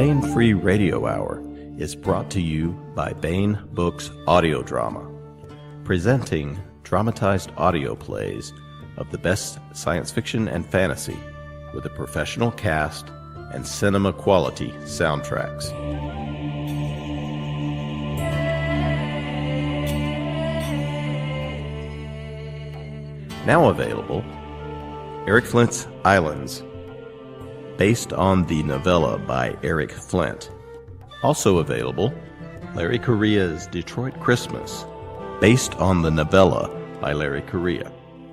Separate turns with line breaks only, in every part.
Baen Free Radio Hour is brought to you by Baen Books Audio Drama, presenting dramatized audio plays of the best science fiction and fantasy with a professional cast and cinema-quality soundtracks. Now available, Eric Flint's Islands, based on the novella by Eric Flint. Also available, Larry Correia's Detroit Christmas, based on the novella by Larry Correia,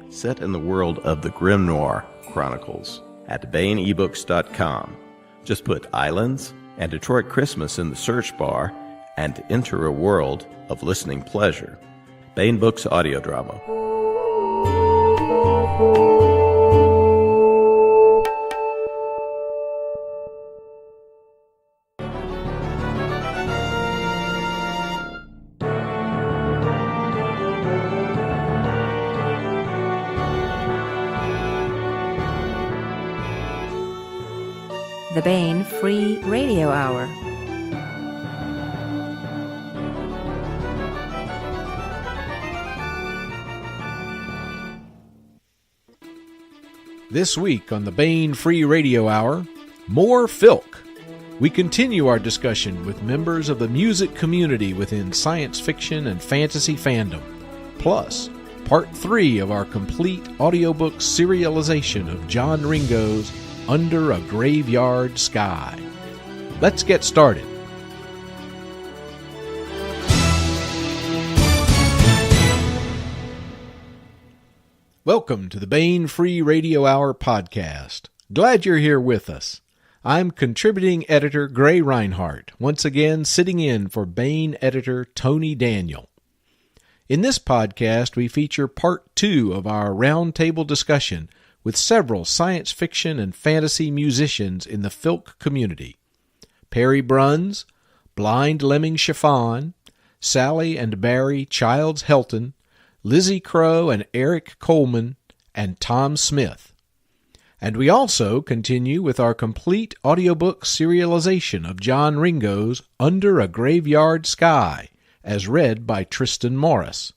set in the world of the Grim Noir Chronicles at BaenEbooks.com. Just put Islands and Detroit Christmas in the search bar and enter a world of listening pleasure. Baen Books Audio Drama.
The Baen Free Radio Hour.
This week on the Baen Free Radio Hour, more Filk. We continue our discussion with members of the music community within science fiction and fantasy fandom. Plus, part 3 of our complete audiobook serialization of John Ringo's Under a Graveyard Sky. Let's get started. Welcome to the Baen Free Radio Hour podcast. Glad you're here with us. I'm contributing editor Gray Reinhardt, once again sitting in for Baen editor Tony Daniel. In this podcast, we feature part 2 of our roundtable discussion with several science fiction and fantasy musicians in the Filk community. Perry Bruns, Blind Lemming Chiffon, Sally and Barry Childs Helton, Lizzie Crow and Eric Coleman, and Tom Smith. And we also continue with our complete audiobook serialization of John Ringo's Under a Graveyard Sky, as read by Tristan Morris.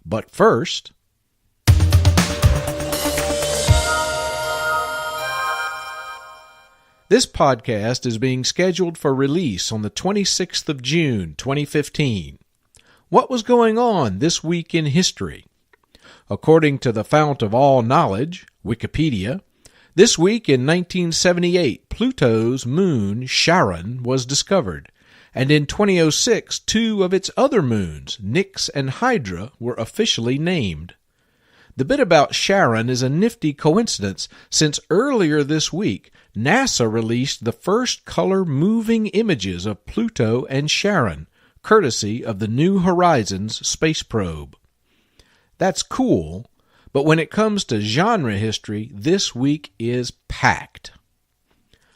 But first, this podcast is being scheduled for release on the 26th of June, 2015. What was going on this week in history? According to the fount of all knowledge, Wikipedia, this week in 1978, Pluto's moon, Charon, was discovered, and in 2006, 2 of its other moons, Nix and Hydra, were officially named. The bit about Charon is a nifty coincidence, since earlier this week, NASA released the first color moving images of Pluto and Charon, courtesy of the New Horizons space probe. That's cool, but when it comes to genre history, this week is packed.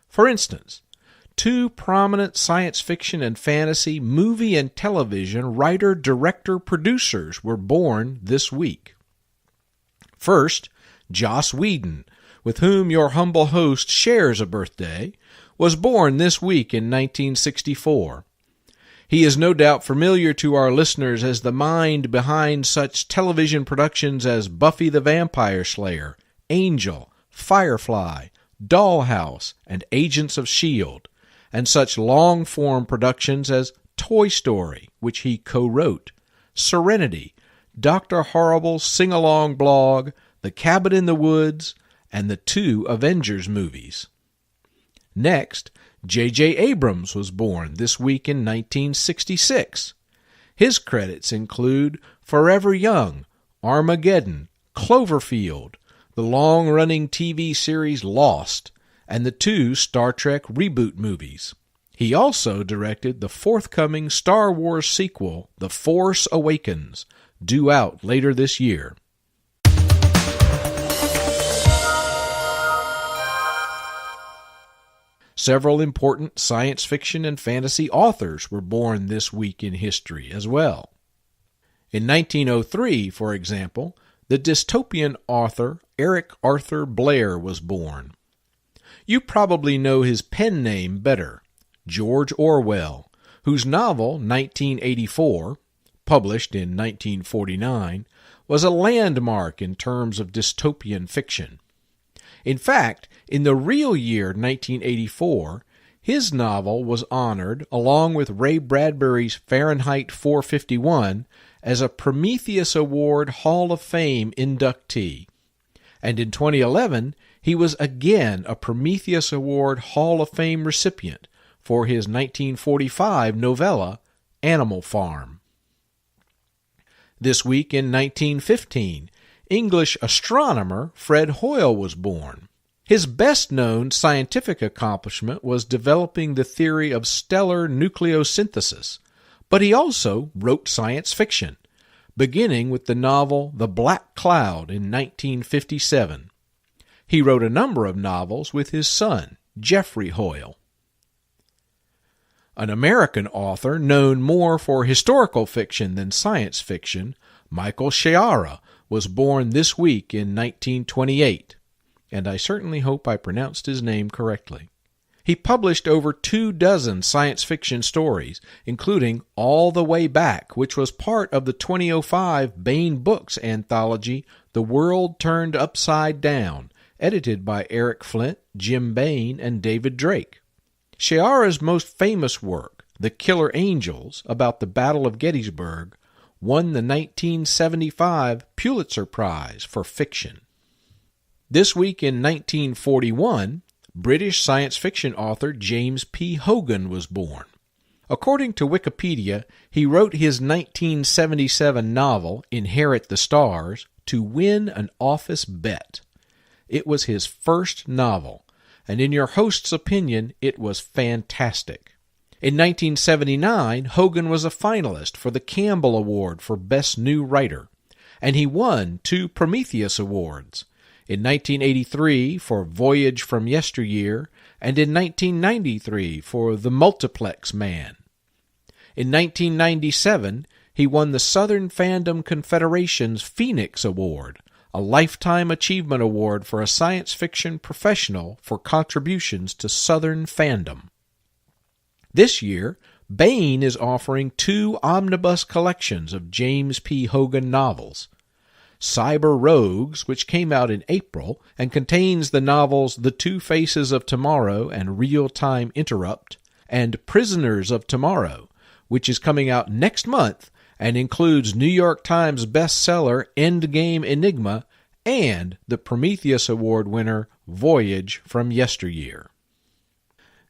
For instance, 2 prominent science fiction and fantasy movie and television writer-director-producers were born this week. First, Joss Whedon, with whom your humble host shares a birthday, was born this week in 1964. He is no doubt familiar to our listeners as the mind behind such television productions as Buffy the Vampire Slayer, Angel, Firefly, Dollhouse, and Agents of S.H.I.E.L.D., and such long-form productions as Toy Story, which he co-wrote, Serenity, Dr. Horrible's Sing-Along blog, The Cabin in the Woods, and the 2 Avengers movies. Next, J.J. Abrams was born this week in 1966. His credits include Forever Young, Armageddon, Cloverfield, the long-running TV series Lost, and the 2 Star Trek reboot movies. He also directed the forthcoming Star Wars sequel, The Force Awakens, due out later this year. Several important science fiction and fantasy authors were born this week in history as well. In 1903, for example, the dystopian author Eric Arthur Blair was born. You probably know his pen name better, George Orwell, whose novel 1984, published in 1949, was a landmark in terms of dystopian fiction. In fact, in the real year 1984, his novel was honored, along with Ray Bradbury's Fahrenheit 451, as a Prometheus Award Hall of Fame inductee. And in 2011, he was again a Prometheus Award Hall of Fame recipient for his 1945 novella, Animal Farm. This week in 1915, English astronomer Fred Hoyle was born. His best-known scientific accomplishment was developing the theory of stellar nucleosynthesis, but he also wrote science fiction, beginning with the novel The Black Cloud in 1957. He wrote a number of novels with his son, Geoffrey Hoyle. An American author known more for historical fiction than science fiction, Michael Sciarra, was born this week in 1928, and I certainly hope I pronounced his name correctly. He published over 24 science fiction stories, including All the Way Back, which was part of the 2005 Baen Books anthology, The World Turned Upside Down, edited by Eric Flint, Jim Baen, and David Drake. Sciarra's most famous work, The Killer Angels, about the Battle of Gettysburg, won the 1975 Pulitzer Prize for fiction. This week in 1941, British science fiction author James P. Hogan was born. According to Wikipedia, he wrote his 1977 novel, Inherit the Stars, to win an office bet. It was his first novel, and in your host's opinion, it was fantastic. In 1979, Hogan was a finalist for the Campbell Award for Best New Writer, and he won 2 Prometheus Awards, in 1983 for Voyage from Yesteryear, and in 1993 for The Multiplex Man. In 1997, he won the Southern Fandom Confederation's Phoenix Award, a Lifetime Achievement Award for a science fiction professional for contributions to Southern fandom. This year, Baen is offering 2 omnibus collections of James P. Hogan novels. Cyber Rogues, which came out in April and contains the novels The Two Faces of Tomorrow and Real Time Interrupt, and Prisoners of Tomorrow, which is coming out next month and includes New York Times bestseller Endgame Enigma and the Prometheus Award winner Voyage from Yesteryear.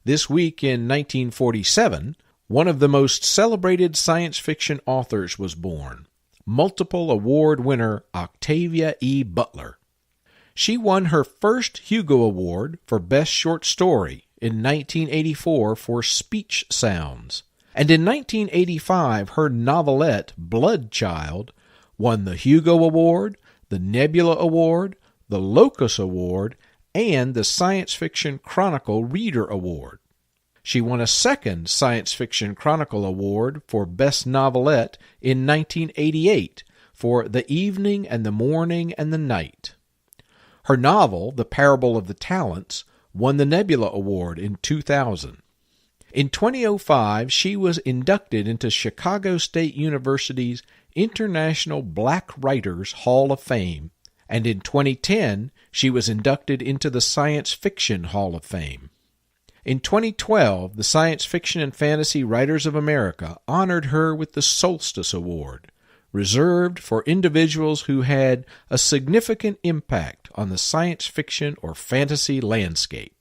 This week in 1947, one of the most celebrated science fiction authors was born, multiple award winner Octavia E. Butler. She won her first Hugo Award for Best Short Story in 1984 for Speech Sounds, and in 1985 her novelette Blood Child won the Hugo Award, the Nebula Award, the Locus Award, and the Science Fiction Chronicle Reader Award. She won a second Science Fiction Chronicle Award for Best Novelette in 1988 for The Evening and the Morning and the Night. Her novel, The Parable of the Talents, won the Nebula Award in 2000. In 2005, she was inducted into Chicago State University's International Black Writers Hall of Fame, and in 2010, she was inducted into the Science Fiction Hall of Fame. In 2012, the Science Fiction and Fantasy Writers of America honored her with the Solstice Award, reserved for individuals who had a significant impact on the science fiction or fantasy landscape.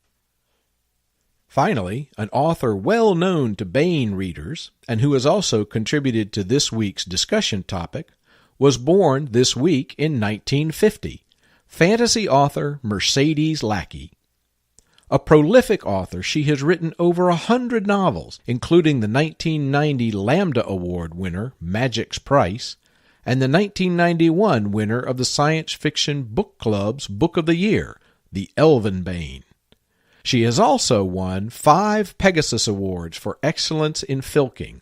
Finally, an author well known to Baen readers, and who has also contributed to this week's discussion topic, was born this week in 1950, fantasy author Mercedes Lackey. A prolific author, she has written over 100 novels, including the 1990 Lambda Award winner Magic's Price, and the 1991 winner of the Science Fiction Book Club's Book of the Year, The Elven Baen. She has also won 5 Pegasus Awards for excellence in filking,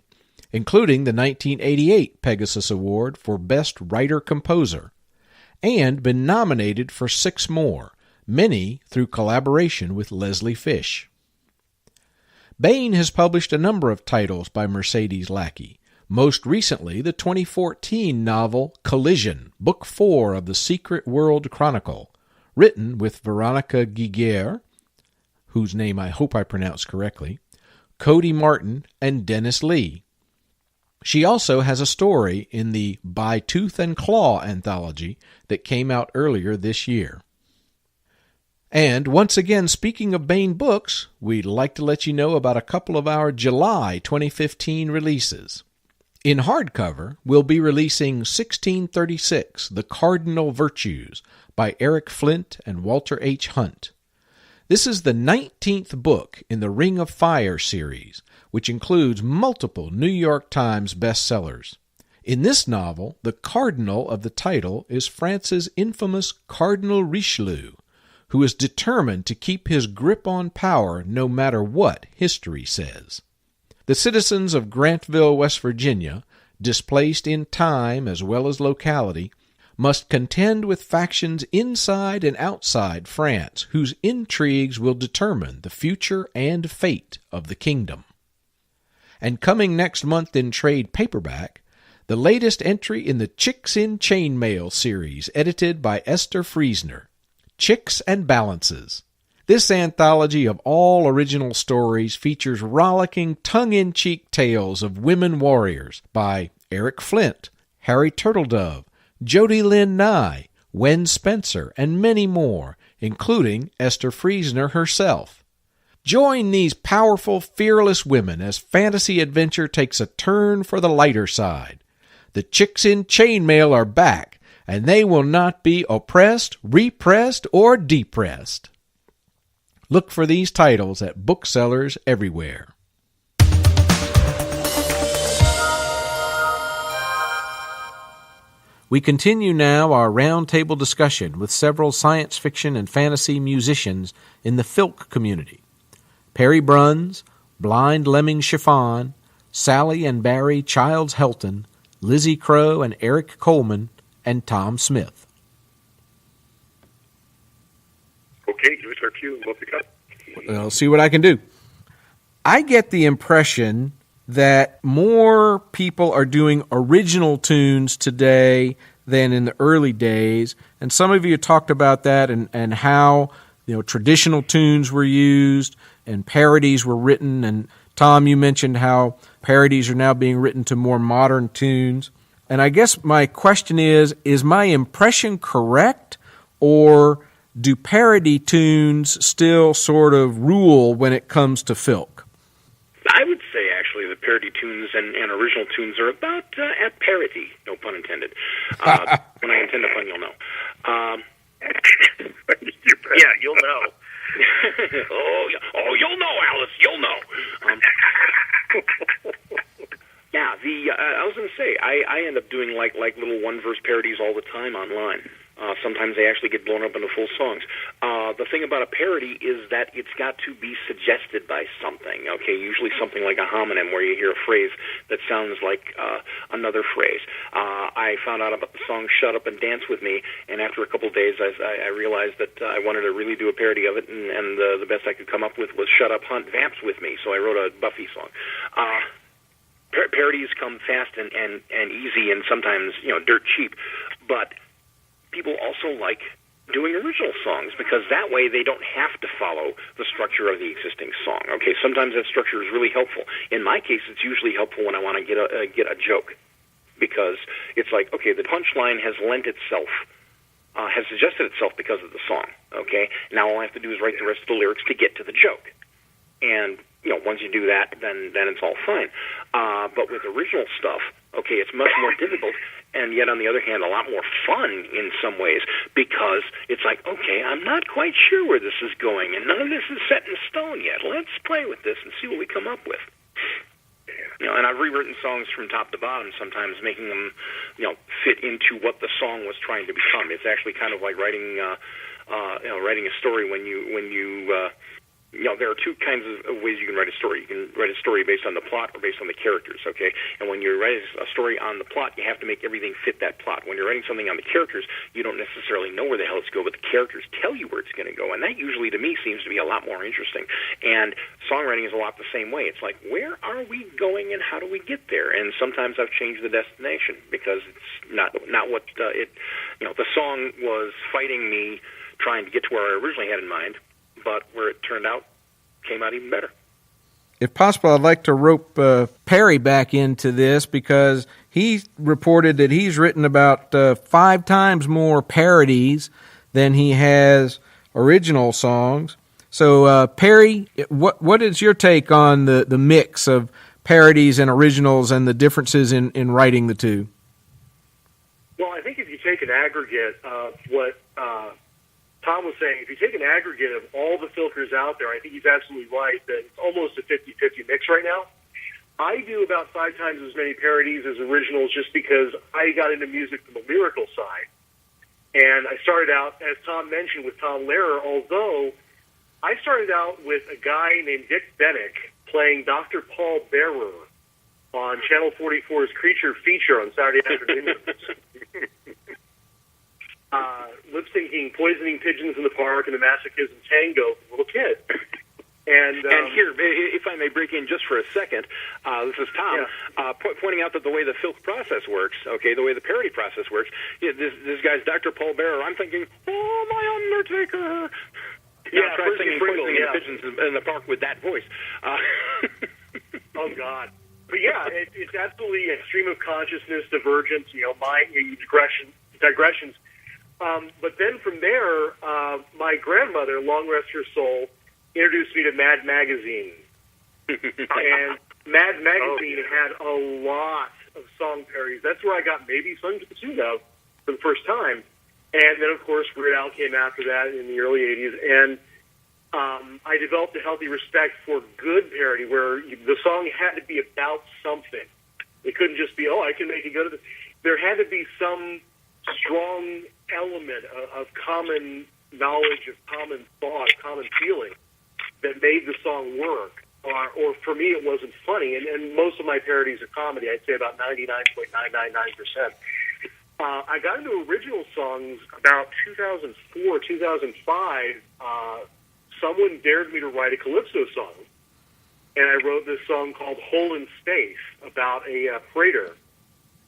including the 1988 Pegasus Award for Best Writer-Composer, and been nominated for 6 more, many through collaboration with Leslie Fish. Baen has published a number of titles by Mercedes Lackey, most recently the 2014 novel Collision, Book 4 of the Secret World Chronicle, written with Veronica Giguere, whose name I hope I pronounced correctly, Cody Martin, and Dennis Lee. She also has a story in the By Tooth and Claw anthology that came out earlier this year. And once again, speaking of Baen books, we'd like to let you know about a couple of our July 2015 releases. In hardcover, we'll be releasing 1636, The Cardinal Virtues, by Eric Flint and Walter H. Hunt. This is the 19th book in the Ring of Fire series, which includes multiple New York Times bestsellers. In this novel, the cardinal of the title is France's infamous Cardinal Richelieu, who is determined to keep his grip on power no matter what history says. The citizens of Grantville, West Virginia, displaced in time as well as locality, must contend with factions inside and outside France, whose intrigues will determine the future and fate of the kingdom. And coming next month in trade paperback, the latest entry in the Chicks in Chainmail series, edited by Esther Friesner, Chicks and Balances. This anthology of all original stories features rollicking, tongue-in-cheek tales of women warriors by Eric Flint, Harry Turtledove, Jody Lynn Nye, Wen Spencer, and many more, including Esther Friesner herself. Join these powerful, fearless women as fantasy adventure takes a turn for the lighter side. The Chicks in Chainmail are back, and they will not be oppressed, repressed, or depressed. Look for these titles at booksellers everywhere. We continue now our roundtable discussion with several science fiction and fantasy musicians in the Filk community. Perry Bruns, Blind Lemming Chiffon, Sally and Barry Childs Helton, Lizzie Crow and Eric Coleman, and Tom Smith.
Okay, give us our cue and we'll pick up.
I'll see what I can do. I get the impression that more people are doing original tunes today than in the early days, and some of you talked about that and how traditional tunes were used and parodies were written, and Tom, you mentioned how parodies are now being written to more modern tunes. And I guess my question is my impression correct, or do parody tunes still sort of rule when it comes to Filk?
I would say, actually, that parody tunes and original tunes are about at parity, no pun intended. When I intend a pun, you'll know. Yeah, you'll know. You'll know, Alice, you'll know. Yeah, I was going to say, I end up doing like little one-verse parodies all the time online. Sometimes they actually get blown up into full songs. The thing about a parody is that it's got to be suggested by something, okay? Usually something like a homonym where you hear a phrase that sounds like another phrase. I found out about the song Shut Up and Dance With Me, and after a couple of days I realized that I wanted to really do a parody of it, and the best I could come up with was Shut Up, Hunt, Vamps With Me, so I wrote a Buffy song. Parodies come fast and easy and sometimes, dirt cheap, but people also like doing original songs because that way they don't have to follow the structure of the existing song. Okay, sometimes that structure is really helpful. In my case, it's usually helpful when I want to get a joke, because it's like, okay, the punchline has lent itself, has suggested itself because of the song. Okay, now all I have to do is write the rest of the lyrics to get to the joke, and once you do that, then it's all fine. But with original stuff, okay, it's much more difficult, and yet on the other hand, a lot more fun in some ways, because it's like, okay, I'm not quite sure where this is going, and none of this is set in stone yet. Let's play with this and see what we come up with. And I've rewritten songs from top to bottom, sometimes making them, fit into what the song was trying to become. It's actually kind of like writing a story when you there are two kinds of ways you can write a story. You can write a story based on the plot or based on the characters, okay? And when you write a story on the plot, you have to make everything fit that plot. When you're writing something on the characters, you don't necessarily know where the hell it's going, but the characters tell you where it's going to go. And that usually, to me, seems to be a lot more interesting. And songwriting is a lot the same way. It's like, where are we going and how do we get there? And sometimes I've changed the destination because it's not what the song was fighting me trying to get to where I originally had in mind, but where it turned out came out even better.
If possible, I'd like to rope Perry back into this because he reported that he's written about 5 times more parodies than he has original songs. So, Perry, what is your take on the mix of parodies and originals and the differences in writing the two?
Well, I think if you take an aggregate of what Tom was saying, if you take an aggregate of all the filters out there, I think he's absolutely right that it's almost a 50-50 mix right now. I do about 5 times as many parodies as originals just because I got into music from the lyrical side. And I started out, as Tom mentioned, with Tom Lehrer, although I started out with a guy named Dick Bennick playing Dr. Paul Bearer on Channel 44's Creature Feature on Saturday afternoons. Lip-syncing Poisoning Pigeons in the Park and the Masochism Tango for little kids. And
here, if I may break in just for a second, this is Tom, pointing out that the way the Filk process works, okay, the way the parody process works, this guy's Dr. Paul Bearer, I'm thinking, oh, my Undertaker!
Yeah,
try singing Poisoning in the Pigeons in the Park with that voice.
Oh, God. But yeah, it's absolutely a stream of consciousness, divergence, digressions. But then from there, my grandmother, long rest her soul, introduced me to Mad Magazine. And Mad Magazine had a lot of song parodies. That's where I got Maybe Sung to the Tune Of for the first time. And then, of course, Weird Al came after that in the early 80s. And I developed a healthy respect for good parody where the song had to be about something. It couldn't just be, I can make it go to the... There had to be some strong element of common knowledge, of common thought, common feeling that made the song work. Or for me, it wasn't funny. And most of my parodies are comedy. I'd say about 99.999%. I got into original songs about 2004, 2005. Someone dared me to write a Calypso song. And I wrote this song called Hole in Space about a freighter.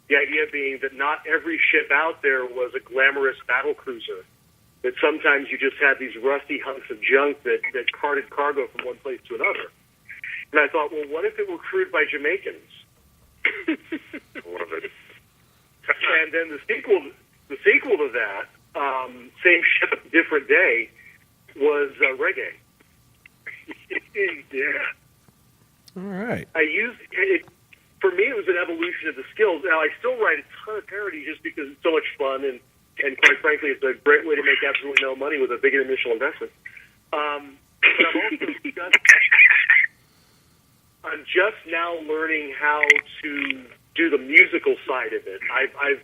The idea being that not every ship out there was a glamorous battle cruiser. That sometimes you just had these rusty hunks of junk that carted cargo from one place to another. And I thought, well, what if it were crewed by Jamaicans?
Love it.
And then the sequel to that, same ship, different day, was reggae. Yeah.
All right.
I used it. For me, it was an evolution of the skills. Now, I still write a ton of parody just because it's so much fun, and quite frankly, it's a great way to make absolutely no money with a big initial investment. But I'm just now learning how to do the musical side of it. I've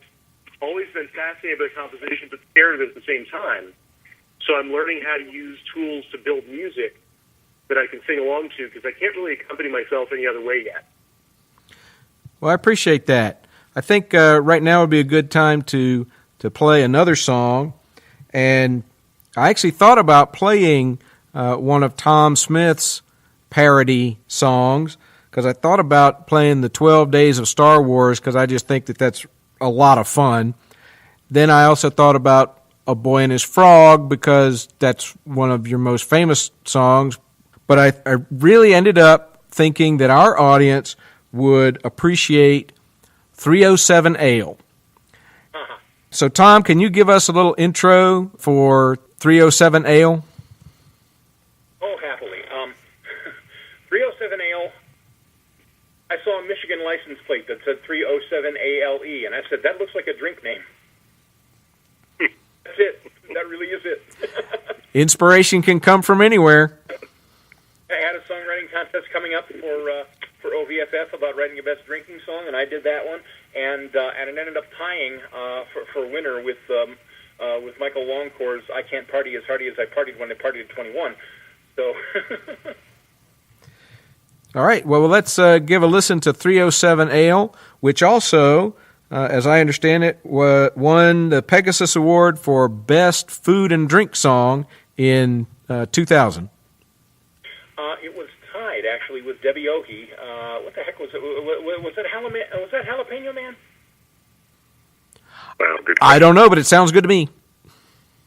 always been fascinated by composition, but scared of it at the same time. So I'm learning how to use tools to build music that I can sing along to, because I can't really accompany myself any other way yet.
Well, I appreciate that. I think right now would be a good time to play another song. And I actually thought about playing one of Tom Smith's parody songs, because I thought about playing the 12 Days of Star Wars, because I just think that that's a lot of fun. Then I also thought about A Boy and His Frog, because that's one of your most famous songs. But I really ended up thinking that our audience would appreciate 307 Ale.
Uh-huh.
So, Tom, can you give us a little intro for 307 Ale?
Oh, happily. 307 Ale, I saw a Michigan license plate that said 307 ALE, and I said, that looks like a drink name. That's it. That really is it.
Inspiration can come from anywhere.
I had a songwriting contest coming up for OVFF about writing a best drinking song, and I did that one, and it ended up tying for winner with Michael Longcore's "I Can't Party as Hardy as I Partied When I Partied at 21." So.
All right. Well, let's give a listen to 307 Ale, which also, as I understand it, won the Pegasus Award for Best Food and Drink Song in 2000.
It was tied, actually, with Debbie Ogie. What the heck was it? Was that Jalapeno Man?
Well, good.
I don't know, but it sounds good to me.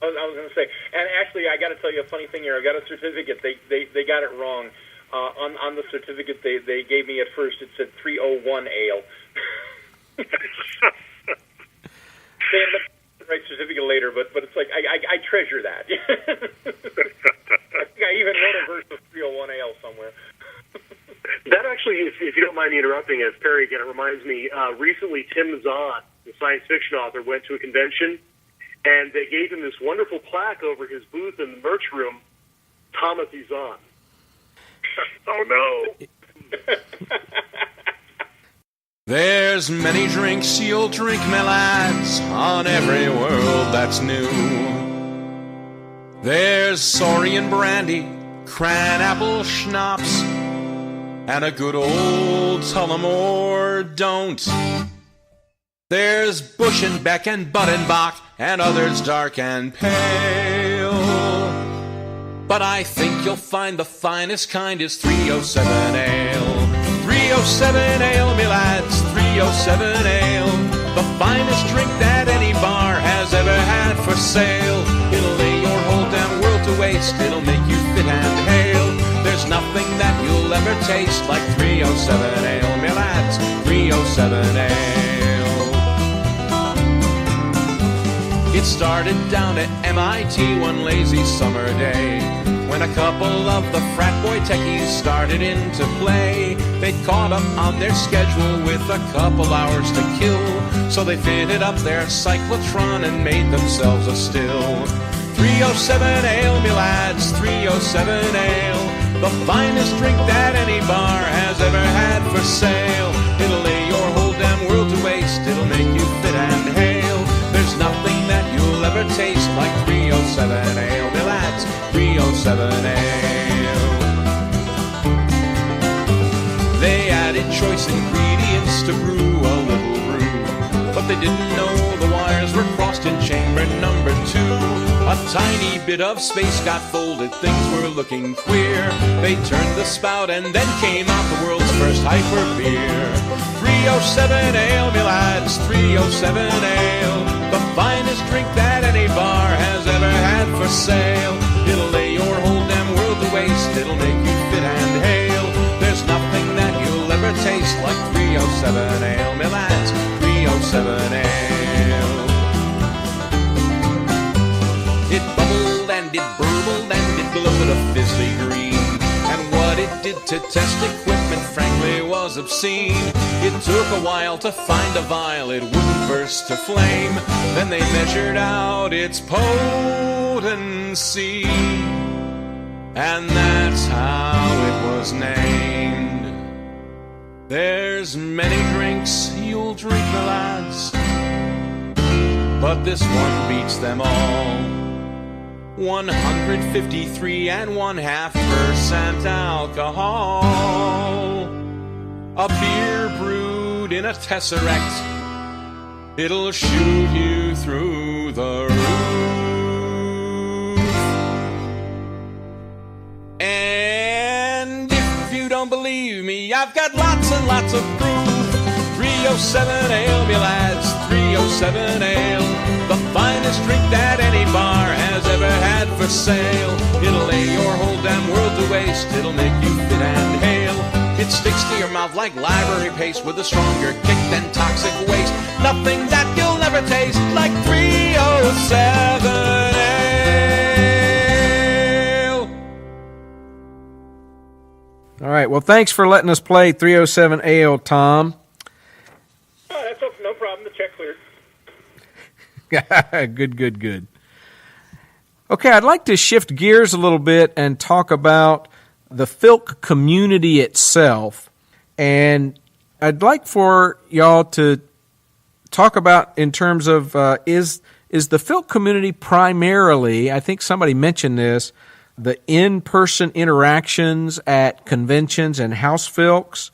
I was going to say, and actually, I got to tell you a funny thing here. I got a certificate. They got it wrong. On the certificate they gave me at first, it said 301 Ale. They ended up the right certificate later, but it's like I treasure that. I think I even wrote a verse of 301 Ale somewhere.
That actually, if you don't mind me interrupting, as Perry again, it reminds me. Recently, Tim Zahn, the science fiction author, went to a convention, and they gave him this wonderful plaque over his booth in the merch room, Thomas E. Zahn. Oh, no.
There's many drinks you'll drink, my lads, on every world that's new. There's Saurian brandy, cran apple schnapps, and a good old Tullamore don't. There's Bush and Beck and Buddenbach, and others dark and pale. But I think you'll find the finest kind is 307 Ale. 307 Ale, me lads, 307 Ale. The finest drink that any bar has ever had for sale. It'll lay your whole damn world to waste. It'll make you fit and hale. There's nothing that you'll ever taste like 307 Ale, me lads, 307 Ale. It started down at MIT one lazy summer day, when a couple of the frat boy techies started into play. They caught up on their schedule with a couple hours to kill, so they fitted up their cyclotron and made themselves a still. 307 Ale, me lads, 307 Ale, the finest drink that any bar has ever had for sale. It'll lay your whole damn world to waste, it'll make you fit and hale. There's nothing that you'll ever taste like 307 Ale, me lads, 307 Ale. They added choice ingredients to brew a little brew, but they didn't know the wires were crossed in chamber number 2. A tiny bit of space got folded, things were looking queer. They turned the spout and then came out the world's first hyper beer. 307 Ale, me lads, 307 Ale, the finest drink that any bar has ever had for sale. It'll lay your whole damn world to waste, it'll make you fit and hale. There's nothing that you'll ever taste like 307 Ale, me lads, 307 Ale. It bubbled and it burbled and it glowed a fizzly green, and what it did to test equipment frankly was obscene. It took a while to find a vial it wouldn't burst to flame. Then they measured out its potency, and that's how it was named. There's many drinks you'll drink, my lads, but this one beats them all. 153.5% alcohol. A beer brewed in a tesseract, it'll shoot you through the roof. And if you don't believe me, I've got lots and lots of proof. 307 Ale, me lads, 307 Ale, the finest drink that any bar has ever had for sale. It'll lay your whole damn world to waste, it'll make you fit and hale. It sticks to your mouth like library paste with a stronger kick than toxic waste. Nothing that you'll never taste like 307 Ale. All right, well, thanks for letting us play 307 Ale, Tom.
Oh, that's no problem. The check cleared.
Good. Okay, I'd like to shift gears a little bit and talk about the Filk community itself. And I'd like for y'all to talk about in terms of is the Filk community primarily, I think somebody mentioned this, the in-person interactions at conventions and House Filks?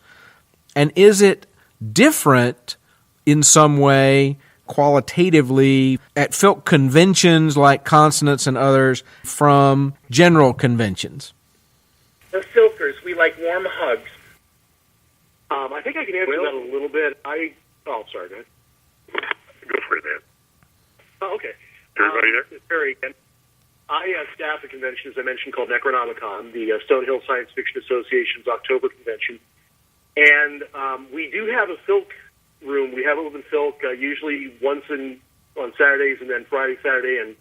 And is it different in some way qualitatively at Filk conventions like Consonance and others from general conventions?
The Filkers, we like warm hugs.
I think I can answer that a little bit. Sorry, go ahead.
Go for it, man.
Oh, okay.
Everybody there?
It's Barry again. I staff a convention, as I mentioned, called Necronomicon, the Stonehill Science Fiction Association's October convention. And we do have a Filk room. We have it within Filk usually once on Saturdays, and then Friday, Saturday, and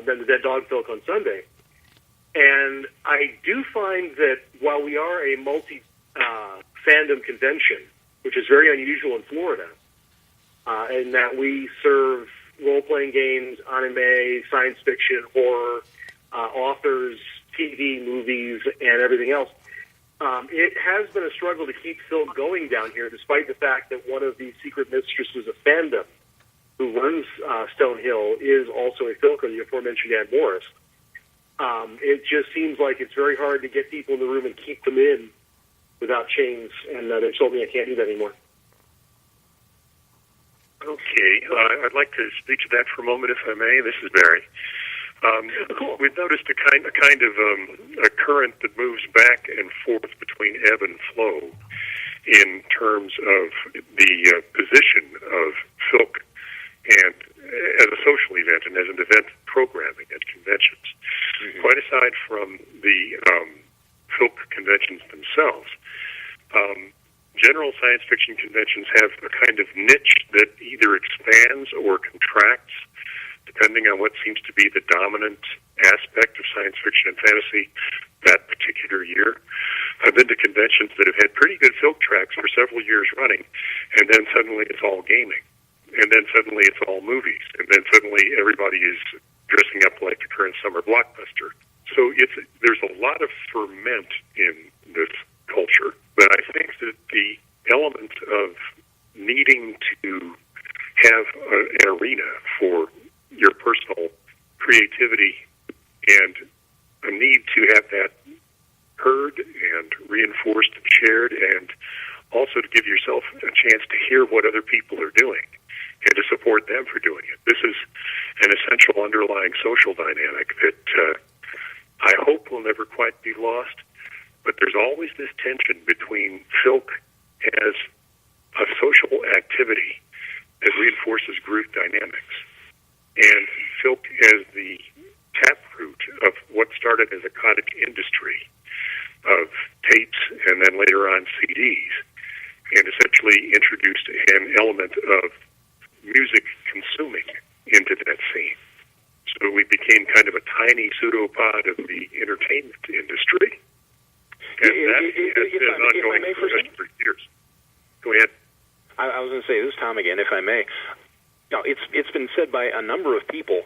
then the Dead Dog Filk on Sunday. And I do find that while we are a multi-fandom convention, which is very unusual in Florida, in that we serve role-playing games, anime, science fiction, horror, authors, TV, movies, and everything else, it has been a struggle to keep Filk going down here, despite the fact that one of the secret mistresses of fandom who runs Stonehill is also a Filker, the aforementioned Ann Morris. It just seems like it's very hard to get people in the room and keep them in without chains, and they've told me I can't do that anymore.
Okay, I'd like to speak to that for a moment, if I may. This is Barry.
Cool.
We've noticed a kind of a current that moves back and forth between ebb and flow in terms of the position of Filk and as a social event and as an event programming at conventions. Mm-hmm. Quite aside from the Filk conventions themselves, general science fiction conventions have a kind of niche that either expands or contracts, depending on what seems to be the dominant aspect of science fiction and fantasy that particular year. I've been to conventions that have had pretty good Filk tracks for several years running, and then suddenly it's all gaming, and then suddenly it's all movies, and then suddenly everybody is dressing up like the current summer blockbuster. So there's a lot of ferment in this culture, but I think that the element of needing to have an arena for your personal creativity and a need to have that heard and reinforced and shared, and also to give yourself a chance to hear what other people are doing and to support them for doing it. This is an essential underlying social dynamic that I hope will never quite be lost, but there's always this tension between Filk as a social activity that reinforces group dynamics and Filk as the taproot of what started as a cottage industry of tapes and then later on CDs, and essentially introduced an element of music consuming into that scene. So we became kind of a tiny pseudopod of the entertainment industry. And that has been ongoing for years. Go ahead.
I was going to say, this is Tom again, if I may. Now, it's been said by a number of people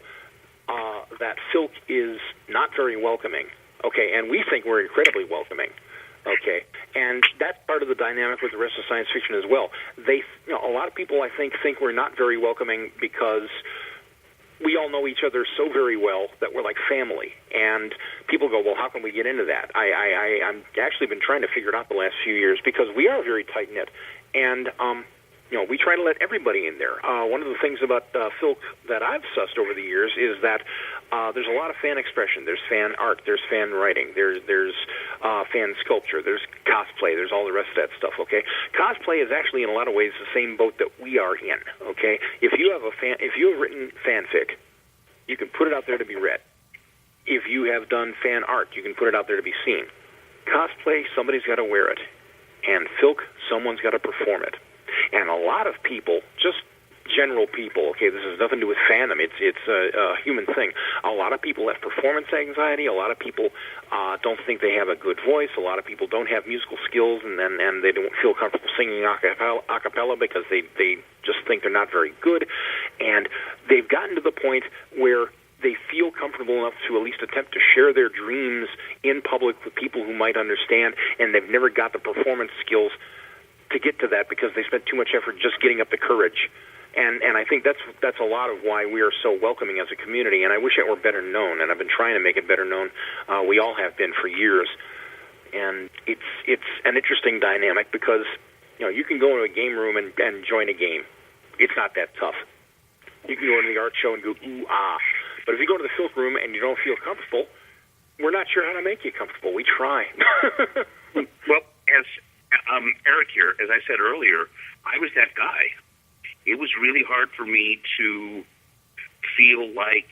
that Filk is not very welcoming. Okay, and we think we're incredibly welcoming. Okay, and that's part of the dynamic with the rest of science fiction as well. A lot of people, I think we're not very welcoming because we all know each other so very well that we're like family. And people go, well, how can we get into that? I'm actually been trying to figure it out the last few years because we are very tight-knit. And, we try to let everybody in there. One of the things about Filk that I've sussed over the years is that there's a lot of fan expression. There's fan art. There's fan writing. There's fan sculpture. There's cosplay. There's all the rest of that stuff, okay? Cosplay is actually, in a lot of ways, the same boat that we are in, okay? If you have written fanfic, you can put it out there to be read. If you have done fan art, you can put it out there to be seen. Cosplay, somebody's got to wear it. And Filk, someone's got to perform it. And a lot of people, just general people, okay, this has nothing to do with fandom, it's a human thing. A lot of people have performance anxiety, a lot of people don't think they have a good voice, a lot of people don't have musical skills, and they don't feel comfortable singing a cappella because they just think they're not very good. And they've gotten to the point where they feel comfortable enough to at least attempt to share their dreams in public with people who might understand, and they've never got the performance skills to get to that because they spent too much effort just getting up the courage And I think that's a lot of why we are so welcoming as a community. And I wish it were better known. And I've been trying to make it better known. We all have been for years. And it's an interesting dynamic because you can go into a game room and join a game. It's not that tough. You can go into the art show and go ooh ah. But if you go to the Filk room and you don't feel comfortable, we're not sure how to make you comfortable. We try.
Well, as Eric here, as I said earlier, I was that guy. It was really hard for me to feel like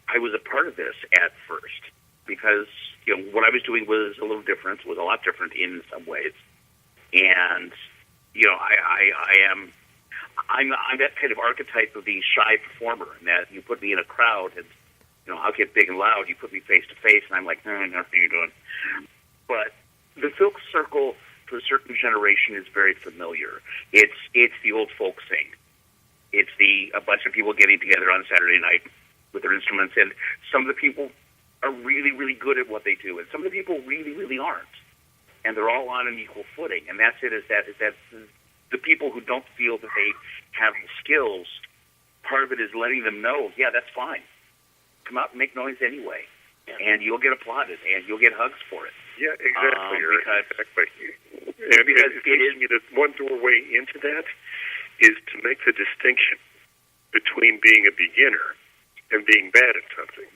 I was a part of this at first because what I was doing was a little different, was a lot different in some ways, and I'm that kind of archetype of the shy performer, in that you put me in a crowd and I'll get big and loud. You put me face to face, and I'm like, nothing you're doing. But the Filk Circle, to a certain generation, is very familiar. It's the old folk thing. It's a bunch of people getting together on Saturday night with their instruments, and some of the people are really, really good at what they do, and some of the people really, really aren't. And they're all on an equal footing. And that's it. Is that the people who don't feel that they have the skills, part of it is letting them know, yeah, that's fine. Come out and make noise anyway, and you'll get applauded, and you'll get hugs for it.
Yeah, exactly. Exactly.
Because
it seems to me that one doorway into that is to make the distinction between being a beginner and being bad at something.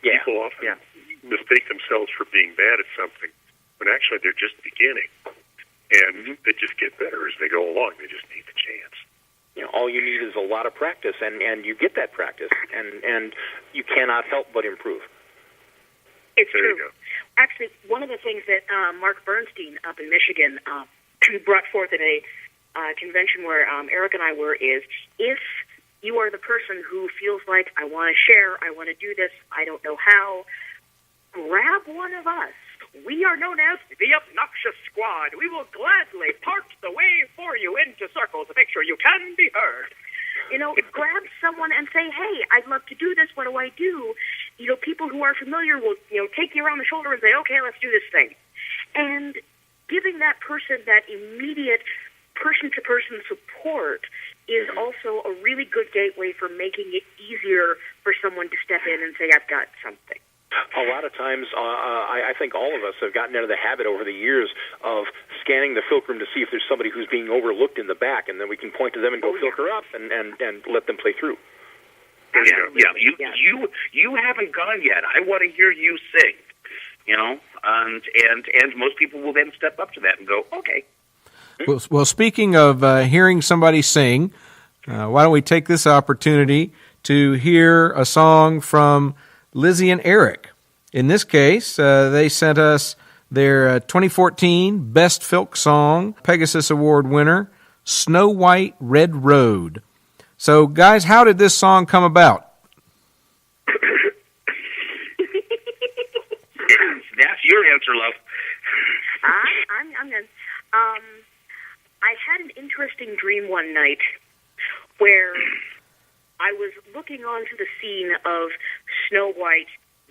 Yeah.
People often mistake themselves for being bad at something, when actually they're just beginning, and they just get better as they go along. They just need the chance.
All you need is a lot of practice, and you get that practice, and you cannot help but improve.
It's
There
true.
you go.
Actually, one of the things that Mark Bernstein up in Michigan brought forth at a convention where Eric and I were is, if you are the person who feels like, I want to share, I want to do this, I don't know how, grab one of us. We are known as the Obnoxious Squad. We will gladly part the way for you into circles to make sure you can be heard. Grab someone and say, hey, I'd love to do this. What do I do? People who are familiar will, take you around the shoulder and say, okay, let's do this thing. And giving that person that immediate person-to-person support is also a really good gateway for making it easier for someone to step in and say, I've got something.
A lot of times, I think all of us have gotten into the habit over the years of scanning the Filk room to see if there's somebody who's being overlooked in the back, and then we can point to them and go, filter up, and let them play through.
You haven't gone yet. I want to hear you sing. And most people will then step up to that and go, okay.
Well, speaking of hearing somebody sing, why don't we take this opportunity to hear a song from Lizzie and Eric. In this case, they sent us their 2014 Best Filk Song, Pegasus Award winner, Snow White Red Road. So, guys, how did this song come about?
That's your answer, love.
I'm done. I had an interesting dream one night where I was looking onto the scene of Snow White,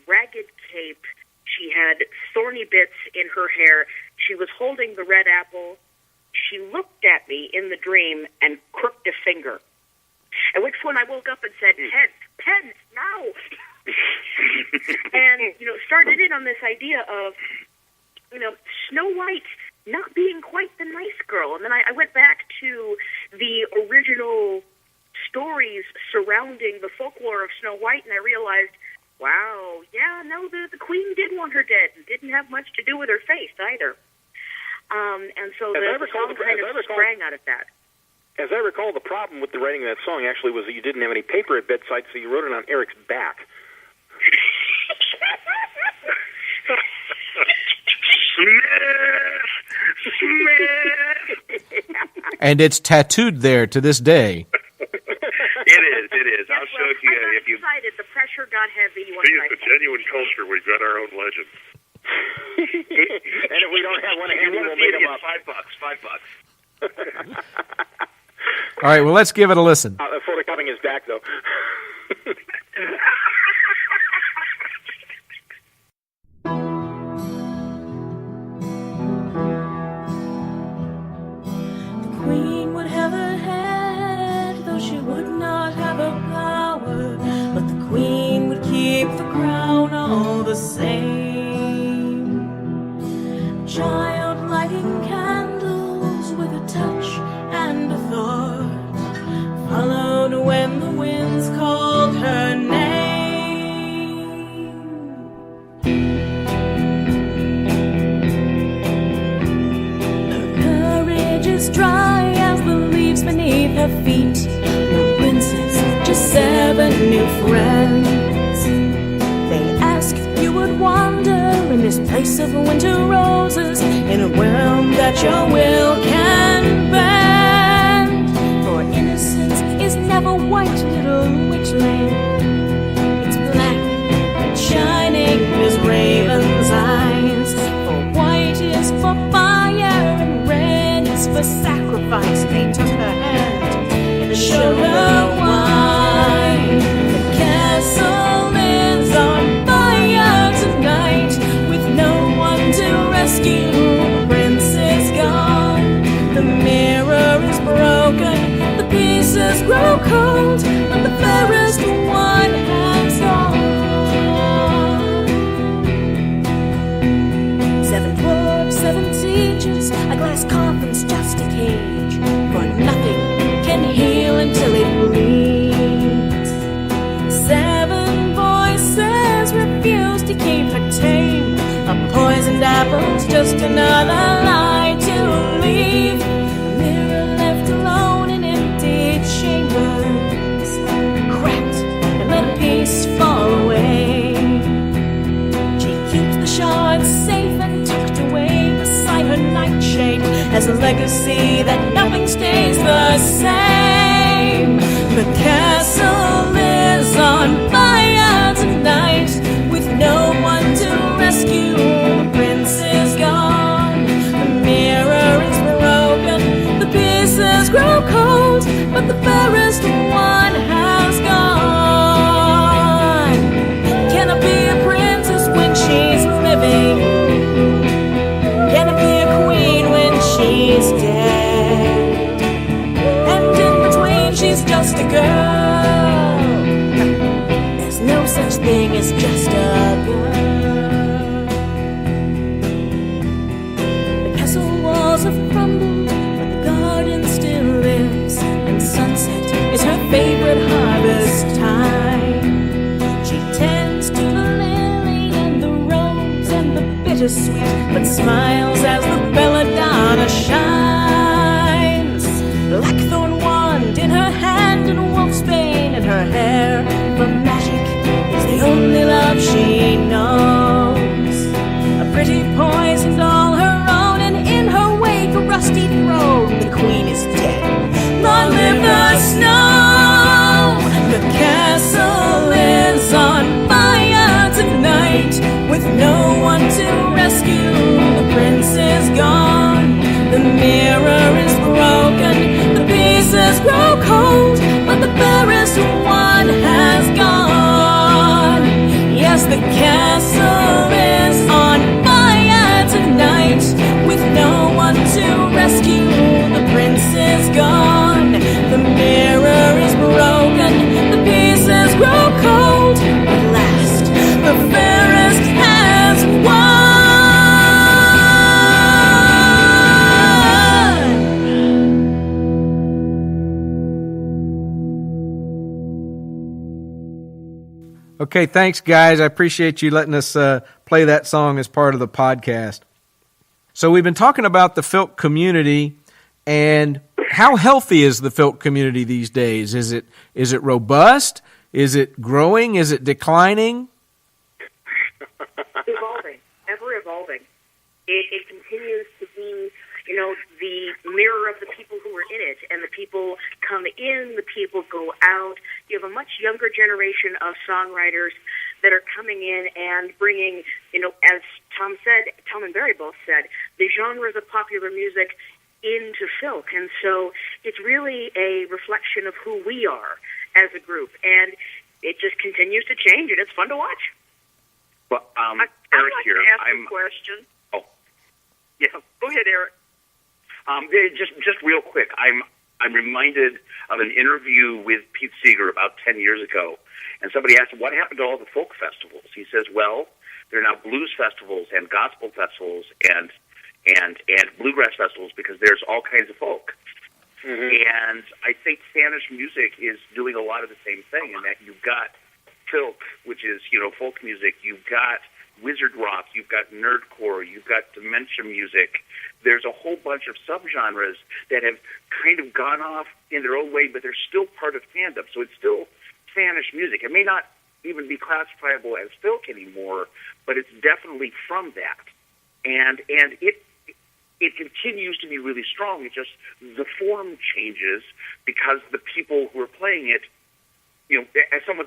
ragged cape. She had thorny bits in her hair. She was holding the red apple. She looked at me in the dream and crooked a finger. At which point I woke up and said, Pence, now! And, started in on this idea of, Snow White not being quite the nice girl. And then I went back to the original stories surrounding the folklore of Snow White, and I realized, wow, the queen did want her dead and didn't have much to do with her face either. And so the song kind of sprang out of that.
As I recall, the problem with the writing of that song actually was that you didn't have any paper at bedside, so you wrote it on Eric's back.
And it's tattooed there to this day.
It is. I'll show it to you.
If you decided the pressure got heavy.
See, it's a genuine culture. We've got our own legends.
And if we don't have one handy, we'll make them up.
$5.
All right, well, let's give it a listen.
Photocopying his back, though.
The queen would have her head, the same. Child lighting candles with a touch and a thought, followed when the winds called her name. Her courage is dry as the leaves beneath her feet. No princess, just 7 new friends. They ask you would wander in this place of winter roses, in a realm that your will can bend. For innocence is never white, little witchling. It's black and shining as raven's eyes. For white is for fire and red is for sacrifice. They took her hand and showed her why. The castle is on fire tonight, with no one to rescue. The prince is gone, the mirror is broken, the pieces grow cold, but the fairest one has gone. 7 dwarfs, 7 sieges, a glass coffin's just a cage, for nothing can heal until it bleeds. 7 voices refuse to keep her tame. A poisoned apple's just another lie to leave. A mirror left alone in empty chambers, cracked and let a piece fall away. She keeps the shards safe and tucked away beside her nightshade, as a legacy that nothing stays the same. The castle is on fire tonight, with no one to rescue. The prince is gone, the mirror is broken, the pieces grow cold, but the fairest one has gone. Can I be a princess when she's living? Can I be a queen when she's dead? And in between she's just a girl. There's no such thing as just a girl. The castle walls have crumbled, but the garden still lives, and sunset is her favorite harvest time. She tends to the lily and the rose and the bittersweet, but smiles as the belladonna shines. Blackthorn wand in her hand and a wolf's bane in her hair, but magic is the only love she knows. A pretty poison's all her own, and in her wake a rusty throne. The queen is dead, long live the snow. The castle is on fire tonight, with no one to rescue. The prince is gone, the mirror is broken, the pieces grow cold, but the fairest one has gone. Yes, the castle is on fire tonight, with no one to rescue. The prince is gone, the mirror is broken, the pieces grow cold, at last the fairest has won.
Okay, thanks, guys. I appreciate you letting us play that song as part of the podcast. So we've been talking about the Filk community, and how healthy is the Filk community these days? Is it robust? Is it growing? Is it declining?
Evolving, ever evolving. It continues to be, the mirror of the people who are in it, and the people come in, the people go out. You have a much younger generation of songwriters that are coming in and bringing, as Tom and Barry both said, the genres of popular music into Filk. And so it's really a reflection of who we are as a group. And it just continues to change, and it's fun to watch.
Well,
I'd
Eric
like
here.
to ask a question.
Oh, yeah.
Go ahead, Eric.
Just real quick, I'm reminded of an interview with Pete Seeger about 10 years ago, and somebody asked him, what happened to all the folk festivals? He says, well, there are now blues festivals and gospel festivals and bluegrass festivals because there's all kinds of folk. And I think Spanish music is doing a lot of the same thing in that you've got filk, which is, folk music. You've got wizard rock. You've got nerdcore. You've got dementia music. There's a whole bunch of subgenres that have kind of gone off in their own way, but they're still part of fandom. So it's still Spanish music. It may not even be classifiable as filk anymore, but it's definitely from that. And it continues to be really strong. It just, the form changes because the people who are playing it, as someone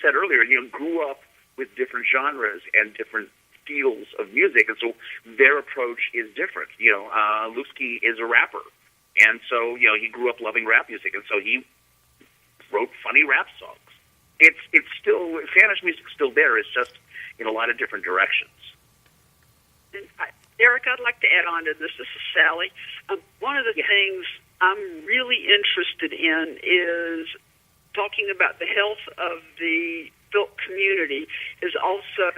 said earlier, grew up with different genres and different styles of music, and so their approach is different. Lusky is a rapper, and so, he grew up loving rap music, and so he wrote funny rap songs. It's still, Spanish music's still there, it's just in a lot of different directions.
Eric, I'd like to add on to this. This is Sally. One of the things I'm really interested in is talking about the health of the filk community. Is also,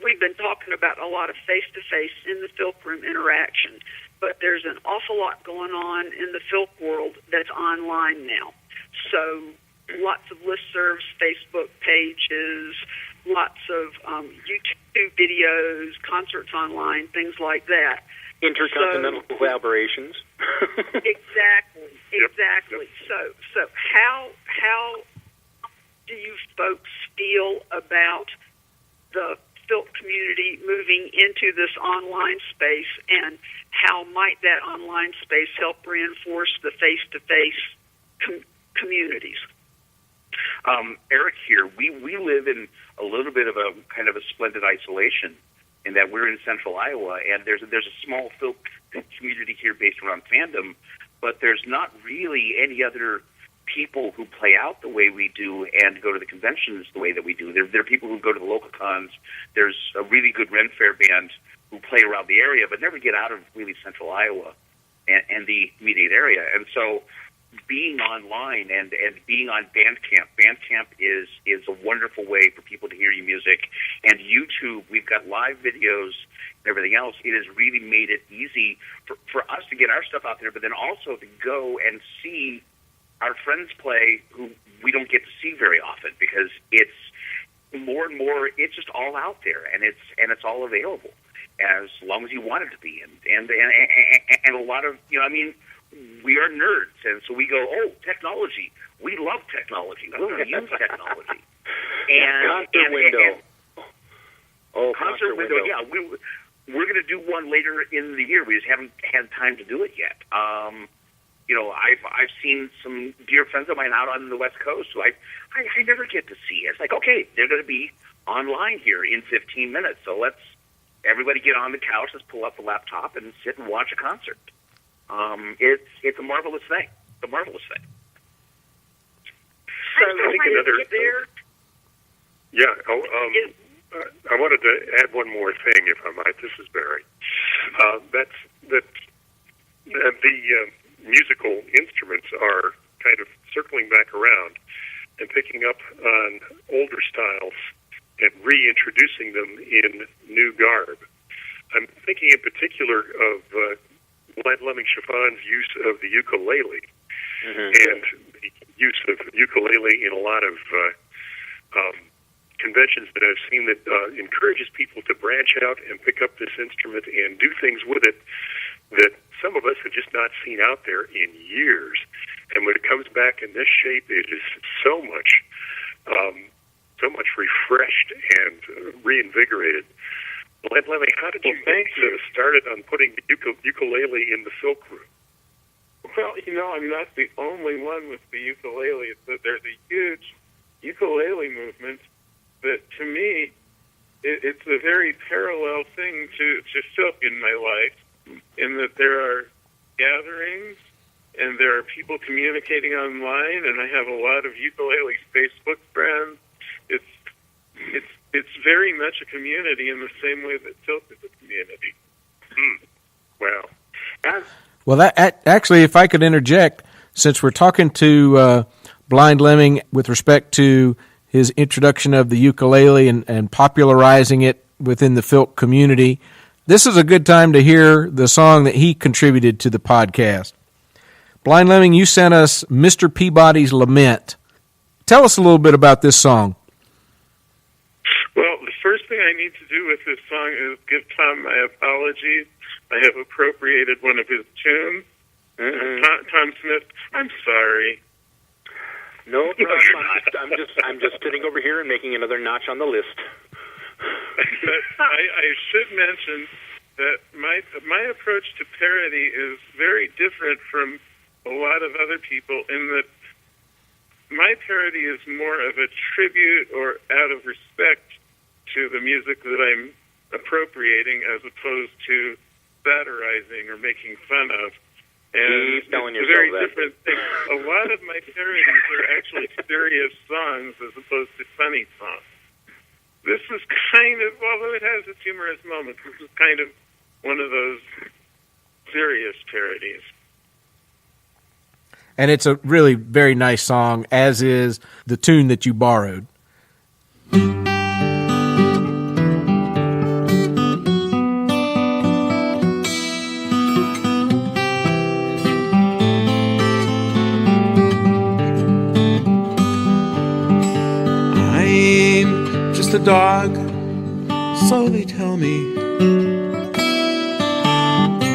we've been talking about a lot of face-to-face in the filk room interaction, but there's an awful lot going on in the filk world that's online now. So lots of listservs, Facebook pages, lots of YouTube videos, concerts online, things like that.
Intercontinental collaborations.
Exactly. So how do you folks feel about the filk community moving into this online space, and how might that online space help reinforce the face-to-face communities?
Eric here. We live in a little bit of a kind of a splendid isolation in that we're in central Iowa, and there's a small filk community here based around fandom, but there's not really any other people who play out the way we do and go to the conventions the way that we do. There are people who go to the local cons. There's a really good Ren Fair band who play around the area but never get out of really central Iowa and the immediate area. And so being online and being on Bandcamp is a wonderful way for people to hear your music. And YouTube, we've got live videos and everything else. It has really made it easy for us to get our stuff out there, but then also to go and see our friends play who we don't get to see very often, because it's more and more, it's just all out there, and it's all available as long as you want it to be. And a lot of, we are nerds, and so we go, technology. We love technology. We want to use technology. Concert window. Yeah, we're going to do one later in the year. We just haven't had time to do it yet. I've seen some dear friends of mine out on the West Coast who I never get to see. It's like, okay, they're going to be online here in 15 minutes, so let's everybody get on the couch, let's pull up the laptop and sit and watch a concert. It's a marvelous thing. It's a marvelous thing.
So
I think another. Yeah. I wanted to add one more thing, if I might. This is Barry. The musical instruments are kind of circling back around and picking up on older styles and reintroducing them in new garb. I'm thinking in particular of Blind Lemming Chiffon's use of the ukulele and the use of ukulele in a lot of conventions that I've seen that encourages people to branch out and pick up this instrument and do things with it that some of us have just not seen out there in years. And when it comes back in this shape, it is so much refreshed and reinvigorated. Blind Lemming, how did you get started on putting the ukulele in the filk room?
Well, that's the only one with the ukulele. There's a huge ukulele movement that, to me, it's a very parallel thing to filk in my life, in that there are gatherings and there are people communicating online, and I have a lot of ukulele Facebook friends. It's very much a community in the same way that filk is a community.
Well, that actually, if I could interject, since we're talking to Blind Lemming with respect to his introduction of the ukulele and popularizing it within the Filk community. This is a good time to hear the song that he contributed to the podcast. Blind Lemming, you sent us Mr. Peabody's Lament. Tell us a little bit about this song.
Well, the first thing I need to do with this song is give Tom my apologies. I have appropriated one of his tunes. Tom Smith, I'm sorry.
No, I'm just sitting over here and making another notch on the list.
I should mention that my approach to parody is very different from a lot of other people in that my parody is more of a tribute or out of respect to the music that I'm appropriating as opposed to satirizing or making fun of. And
Keep telling
it's a
yourself
very
that.
different thing. A lot of my parodies are actually serious songs as opposed to funny songs. This is kind of, although it has its humorous moments, this is kind of one of those serious parodies.
And it's a really very nice song, as is the tune that you borrowed.
I'm just a dog, so they tell me.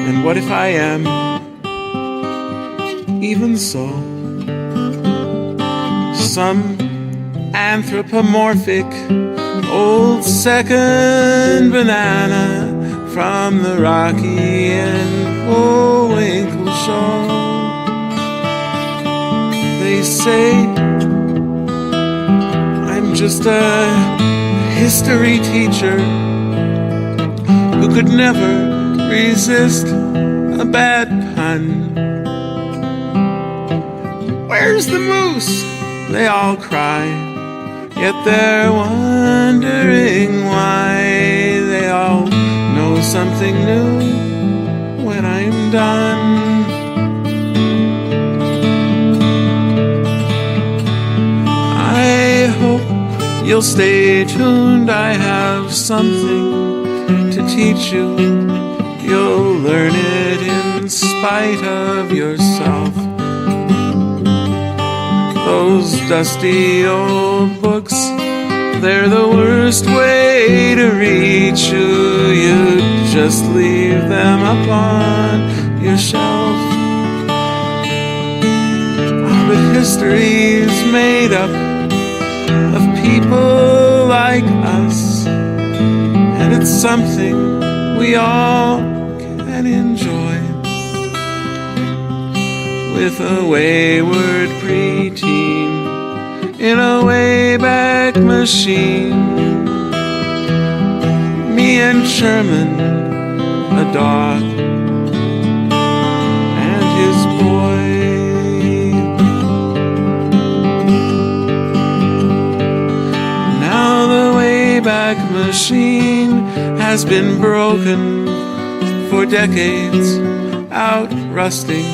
And what if I am? Even so, some anthropomorphic old second banana from the Rocky and Bullwinkle show. They say I'm just a history teacher who could never resist a bad pun. Where's the moose? They all cry, yet they're wondering why. They all know something new when I'm done. I hope you'll stay tuned. I have something to teach you. You'll learn it in spite of yourself. Those dusty old books, they're the worst way to reach you. You just leave them up on your shelf. But history's made up of people like us, and it's something we all can enjoy. With a wayward preteen in a wayback machine, me and Sherman, a dog, and his boy. Now the wayback machine has been broken for decades, out rusting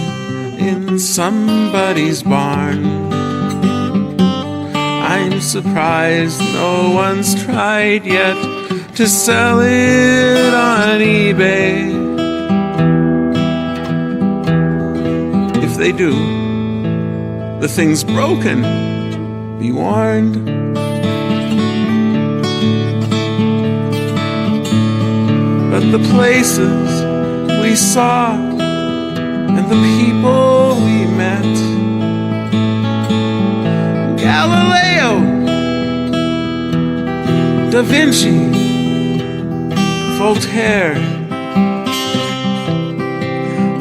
in somebody's barn. I'm surprised no one's tried yet to sell it on eBay. If they do, the thing's broken, be warned. But the places we saw and the people we met, Galileo, Da Vinci, Voltaire.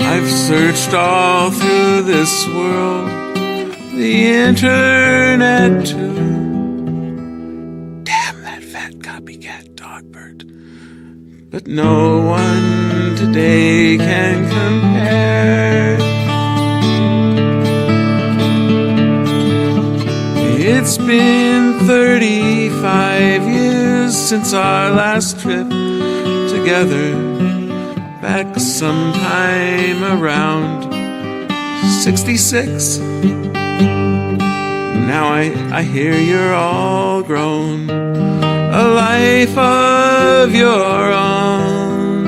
I've searched all through this world, the internet too. Damn that fat copycat Dogbert. But no one today can compare. It's been 35 years since our last trip together, back sometime around 66. Now I hear you're all grown a life of your own.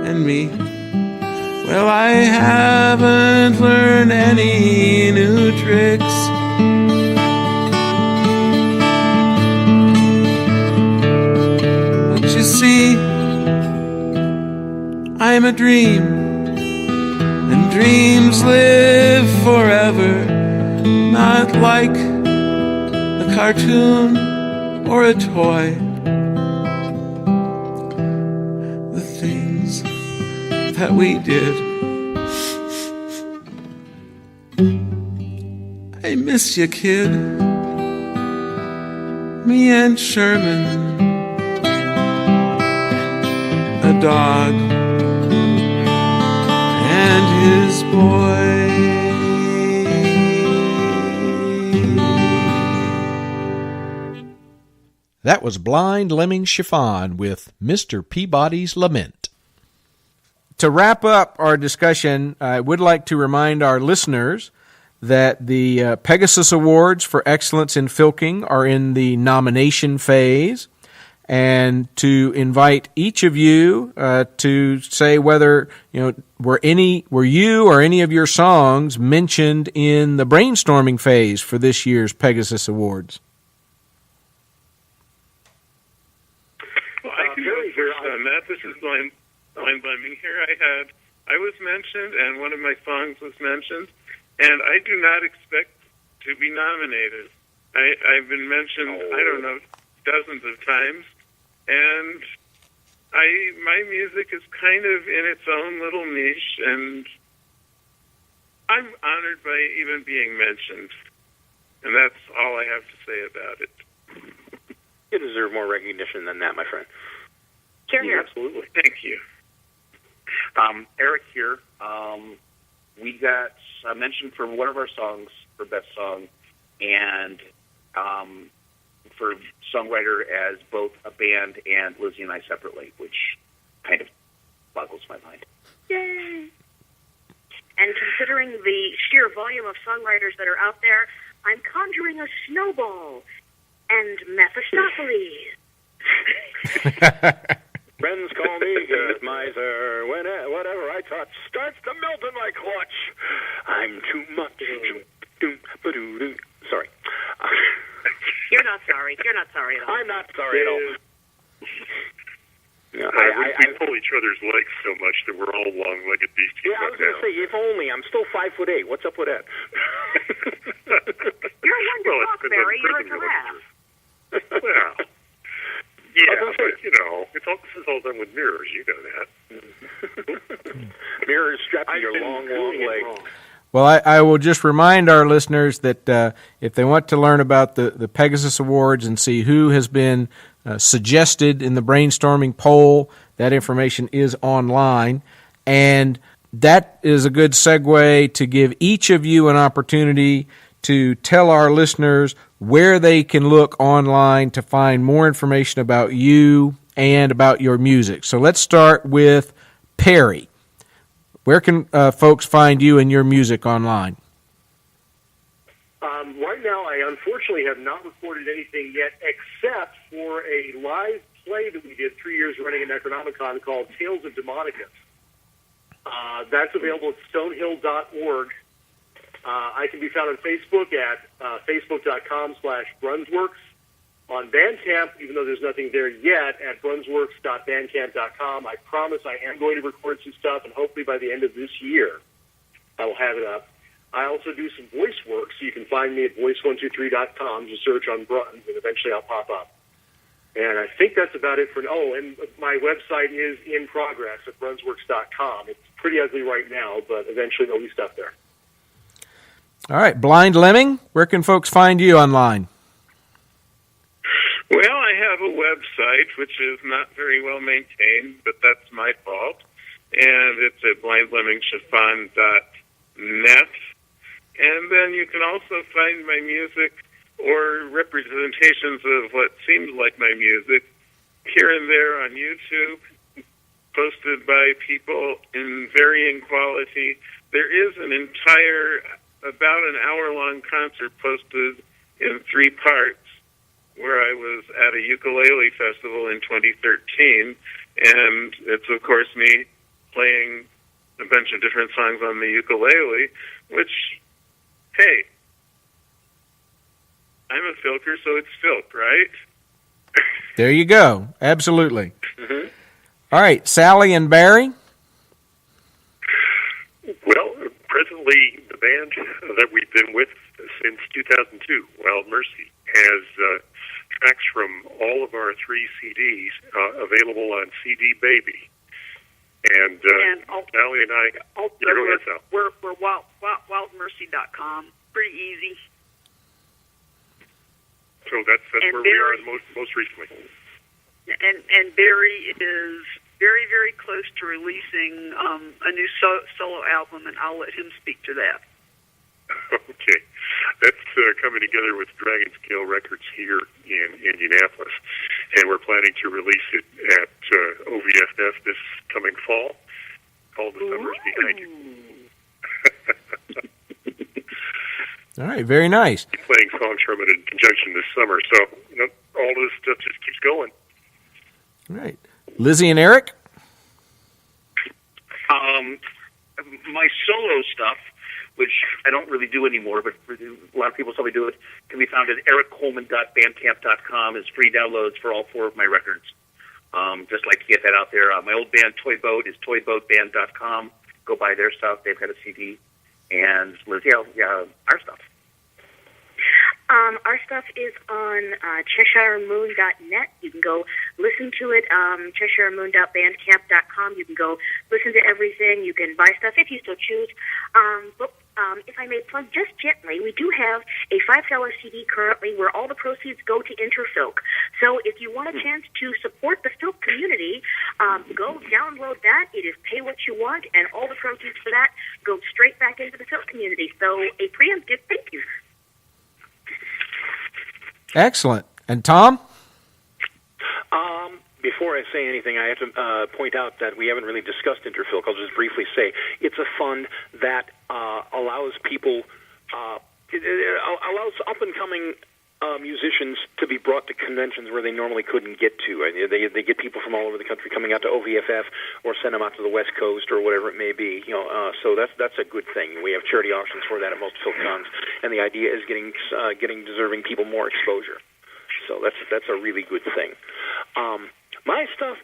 And me, well, I haven't learned any new tricks. But you see, I'm a dream, and dreams live forever, not like a cartoon or a toy. The things that we did, I miss you, kid. Me and Sherman, a dog and his boy.
That was Blind Lemming Chiffon with Mr. Peabody's Lament. To wrap up our discussion, I would like to remind our listeners that the Pegasus Awards for Excellence in Filking are in the nomination phase, and to invite each of you to say whether were you or any of your songs mentioned in the brainstorming phase for this year's Pegasus Awards.
Well, I can go first on that. This is Blind Lemming here. I was mentioned, and one of my songs was mentioned, and I do not expect to be nominated. I've been mentioned, I don't know, dozens of times, and my music is kind of in its own little niche, and I'm honored by even being mentioned, and that's all I have to say about it.
You deserve more recognition than that, my friend.
Here.
Absolutely. Thank you.
Eric here. We got mentioned for one of our songs for Best Song, and for songwriter as both a band and Lizzie and I separately, which kind of boggles my mind.
Yay! And considering the sheer volume of songwriters that are out there, I'm conjuring a snowball and Mephistopheles.
Friends call me good miser. Whatever I touch starts to melt in my clutch. I'm too much. Sorry.
You're not sorry. You're not sorry at all.
I'm not sorry at all.
We pull each other's legs so much that we're all long-legged beasties.
Yeah, I was going to say, if only. I'm still 5'8". What's up with that?
You're one to talk, Barry. You're a giraffe.
Well, yeah, but, it's all done with mirrors. You know that.
Mirrors strapped to your long legs.
Well, I will just remind our listeners that if they want to learn about the Pegasus Awards and see who has been suggested in the brainstorming poll, that information is online. And that is a good segue to give each of you an opportunity to tell our listeners where they can look online to find more information about you and about your music. So let's start with Perry. Where can folks find you and your music online?
Right now, I unfortunately have not recorded anything yet, except for a live play that we did 3 years running at Necronomicon called Tales of Demonicus. That's available at stonehill.org. I can be found on Facebook at facebook.com/Brunsworks. On Bandcamp, even though there's nothing there yet, at brunsworks.bandcamp.com. I promise I am going to record some stuff, and hopefully by the end of this year, I will have it up. I also do some voice work, so you can find me at voice123.com. Just search on Bruns, and eventually I'll pop up. And I think that's about it for... Oh, and my website is in progress at brunsworks.com. It's pretty ugly right now, but eventually there'll be stuff there.
All right, Blind Lemming, where can folks find you online?
Well, I have a website, which is not very well maintained, but that's my fault. And it's at blindlemmingchiffon.net. And then you can also find my music or representations of what seems like my music here and there on YouTube, posted by people in varying quality. There is an entire, about an hour-long concert posted in 3 parts where I was at a ukulele festival in 2013, and it's, of course, me playing a bunch of different songs on the ukulele, which, hey, I'm a filker, so it's filk, right?
There you go. Absolutely.
Mm-hmm.
All right, Sally and Barry?
Well, presently, the band that we've been with since 2002, Wild Mercy, has tracks from all of our 3 CDs available on CD Baby. And Sally and I...
Go ahead, Sal. We're wildmercy.com. Pretty easy.
So that's where we are most recently.
And Barry is very, very close to releasing a new solo album, and I'll let him speak to that.
Okay. That's coming together with Dragon Scale Records here in Indianapolis, and we're planning to release it at OVFF this coming fall, called The Summer's Behind You.
All right, very nice.
Playing songs from it in conjunction this summer, so all of this stuff just keeps going.
All right. Lizzie and Eric?
My solo stuff, which I don't really do anymore, but a lot of people probably do it, can be found at ericcoleman.bandcamp.com as free downloads for all 4 of my records. Just like to get that out there. My old band, Toy Boat, is toyboatband.com. Go buy their stuff. They've got a CD. And Lizzie, our stuff.
Our stuff is on CheshireMoon.net. You can go listen to it. CheshireMoon.bandcamp.com. You can go listen to everything. You can buy stuff if you so choose. But if I may plug just gently, we do have a $5 CD currently where all the proceeds go to Interfilk. So if you want a chance to support the Filk community, go download that. It is pay what you want, and all the proceeds for that go straight back into the Filk community. So a preemptive thank you.
Excellent. And Tom?
Before I say anything, I have to point out that we haven't really discussed Interfilk. I'll just briefly say it's a fund that allows people, allows up-and-coming musicians to be brought to conventions where they normally couldn't get to. They get people from all over the country coming out to OVFF or send them out to the West Coast or whatever it may be. So that's a good thing. We have charity auctions for that at most FilkCons, and the idea is getting deserving people more exposure. So that's a really good thing. My stuff,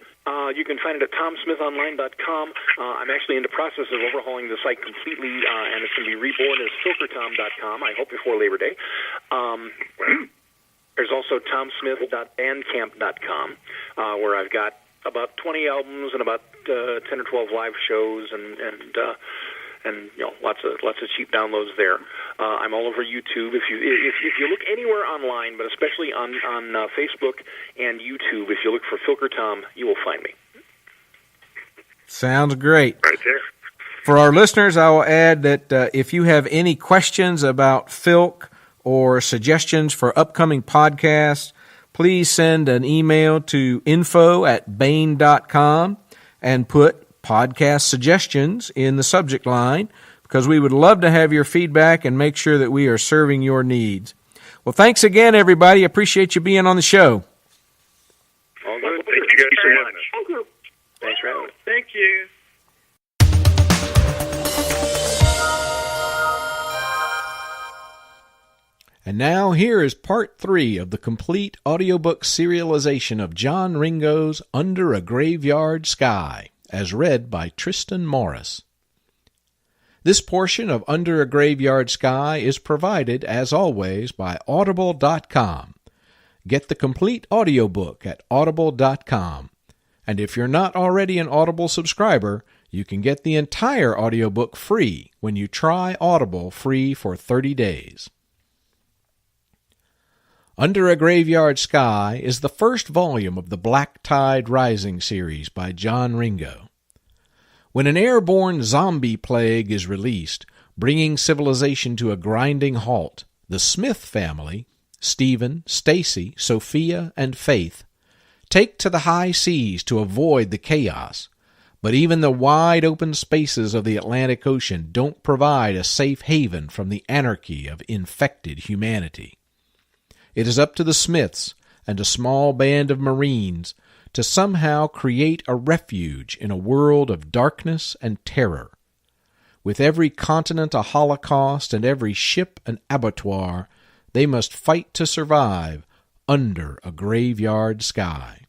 you can find it at TomSmithOnline.com. I'm actually in the process of overhauling the site completely, and it's going to be reborn as FilkerTom.com, I hope before Labor Day. There's also TomSmith.bandcamp.com, where I've got about 20 albums and about 10 or 12 live shows and lots of cheap downloads there. I'm all over YouTube. If you look anywhere online, but especially on Facebook and YouTube, if you look for Filker Tom, you will find me.
Sounds great.
Right there.
For our listeners, I will add that if you have any questions about Filk or suggestions for upcoming podcasts, please send an email to info@baen.com and put podcast suggestions in the subject line, because we would love to have your feedback and make sure that we are serving your needs. Well, thanks again, everybody. Appreciate you being on the show.
All good. Thank you guys so much.
Thanks for having me.
Thank you.
And now here is part 3 of the complete audiobook serialization of John Ringo's Under a Graveyard Sky, as read by Tristan Morris. This portion of Under a Graveyard Sky is provided, as always, by Audible.com. Get the complete audiobook at Audible.com. And if you're not already an Audible subscriber, you can get the entire audiobook free when you try Audible free for 30 days. Under a Graveyard Sky is the first volume of the Black Tide Rising series by John Ringo. When an airborne zombie plague is released, bringing civilization to a grinding halt, the Smith family, Stephen, Stacy, Sophia, and Faith, take to the high seas to avoid the chaos. But even the wide-open spaces of the Atlantic Ocean don't provide a safe haven from the anarchy of infected humanity. It is up to the Smiths, and a small band of Marines to somehow create a refuge in a world of darkness and terror. With every continent a holocaust and every ship an abattoir, they must fight to survive under a graveyard sky.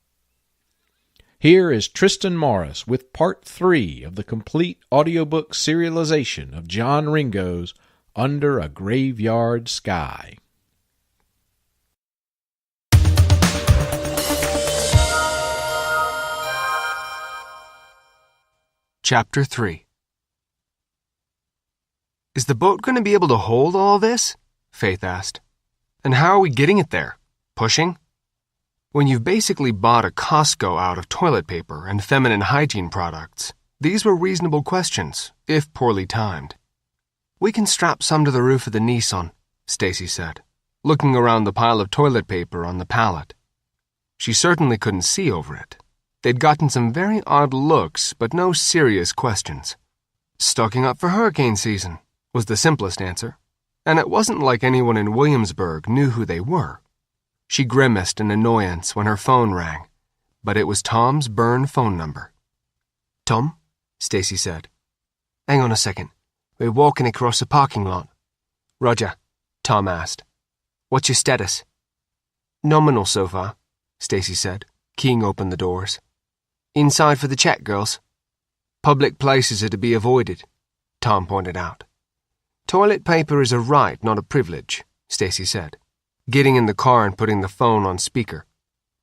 Here is Tristan Morris with Part 3 of the complete audiobook serialization of John Ringo's Under a Graveyard Sky.
Chapter 3. Is the boat going to be able to hold all this? Faith asked. And how are we getting it there? Pushing? When you've basically bought a Costco out of toilet paper and feminine hygiene products, these were reasonable questions, if poorly timed. We can strap some to the roof of the Nissan, Stacy said, looking around the pile of toilet paper on the pallet. She certainly couldn't see over it. They'd gotten some very odd looks, but no serious questions. Stocking up for hurricane season was the simplest answer, and it wasn't like anyone in Williamsburg knew who they were. She grimaced in annoyance when her phone rang, but it was Tom's burn phone number. Tom? Stacy said. Hang on a second. We're walking across the parking lot. Roger, Tom asked. What's your status? Nominal so far, Stacy said, keying open the doors. Inside for the check, girls. Public places are to be avoided, Tom pointed out. Toilet paper is a right, not a privilege, Stacy said, getting in the car and putting the phone on speaker.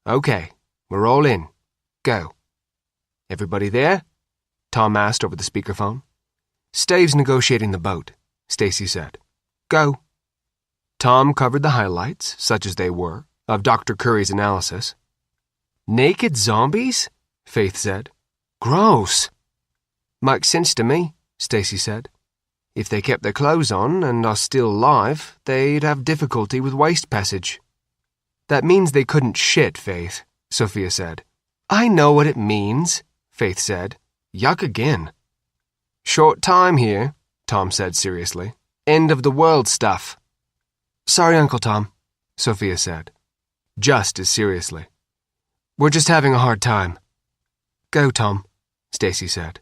Okay, we're all in. Go. Everybody there? Tom asked over the speakerphone. Stave's negotiating the boat, Stacy said. Go. Tom covered the highlights, such as they were, of Dr. Curry's analysis. Naked zombies? Faith said. Gross. Makes sense to me, Stacy said. If they kept their clothes on and are still alive, they'd have difficulty with waste passage. That means they couldn't shit, Faith, Sophia said. I know what it means, Faith said. Yuck again. Short time here, Tom said seriously. End of the world stuff. Sorry, Uncle Tom, Sophia said, just as seriously. We're just having a hard time. Go, Tom, Stacy said.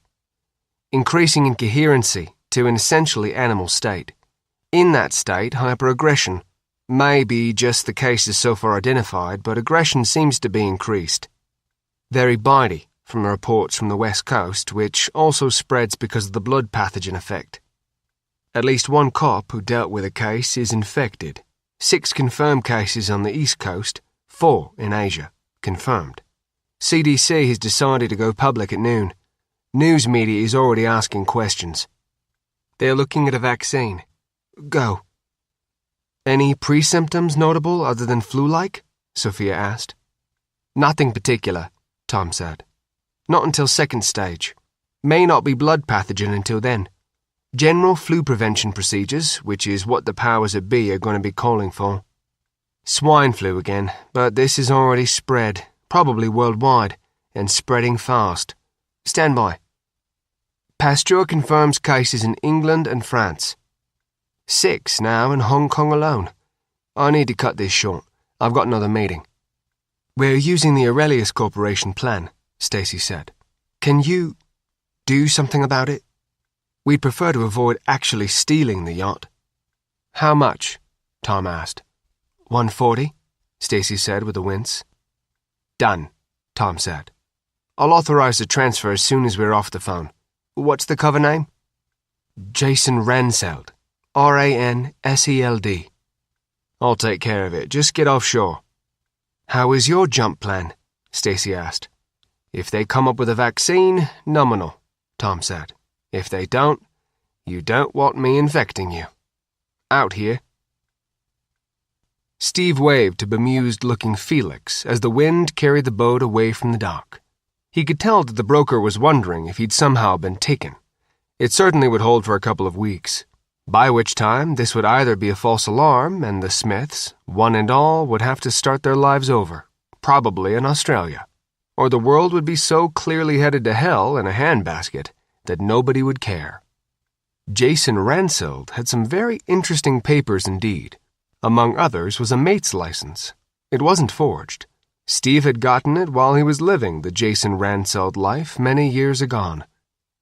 Increasing incoherency to an essentially animal state. In that state, hyperaggression. May be just the cases so far identified, but aggression seems to be increased. Very bitey, from the reports from the West Coast, which also spreads because of the blood pathogen effect. At least one cop who dealt with a case is infected. 6 confirmed cases on the East Coast, 4 in Asia, confirmed. CDC has decided to go public at noon. News media is already asking questions. They're looking at a vaccine. Go. Any pre-symptoms notable other than flu-like? Sophia asked. Nothing particular, Tom said. Not until second stage. May not be blood pathogen until then. General flu prevention procedures, which is what the powers that be are going to be calling for. Swine flu again, but this is already spread, probably worldwide, and spreading fast. Stand by. Pasteur confirms cases in England and France. 6 now in Hong Kong alone. I need to cut this short. I've got another meeting. We're using the Aurelius Corporation plan, Stacy said. Can you do something about it? We'd prefer to avoid actually stealing the yacht. How much? Tom asked. 140, Stacy said with a wince. Done, Tom said. I'll authorize the transfer as soon as we're off the phone. What's the cover name? Jason Ranseld. Ranseld. I'll take care of it. Just get offshore. How is your jump plan? Stacy asked. If they come up with a vaccine, nominal, Tom said. If they don't, you don't want me infecting you. Out here. Steve waved to bemused-looking Felix as the wind carried the boat away from the dock. He could tell that the broker was wondering if he'd somehow been taken. It certainly would hold for a couple of weeks, by which time this would either be a false alarm and the Smiths, one and all, would have to start their lives over, probably in Australia, or the world would be so clearly headed to hell in a handbasket that nobody would care. Jason Ranseld had some very interesting papers indeed. Among others was a mate's license. It wasn't forged. Steve had gotten it while he was living the Jason Ranseld life many years agone.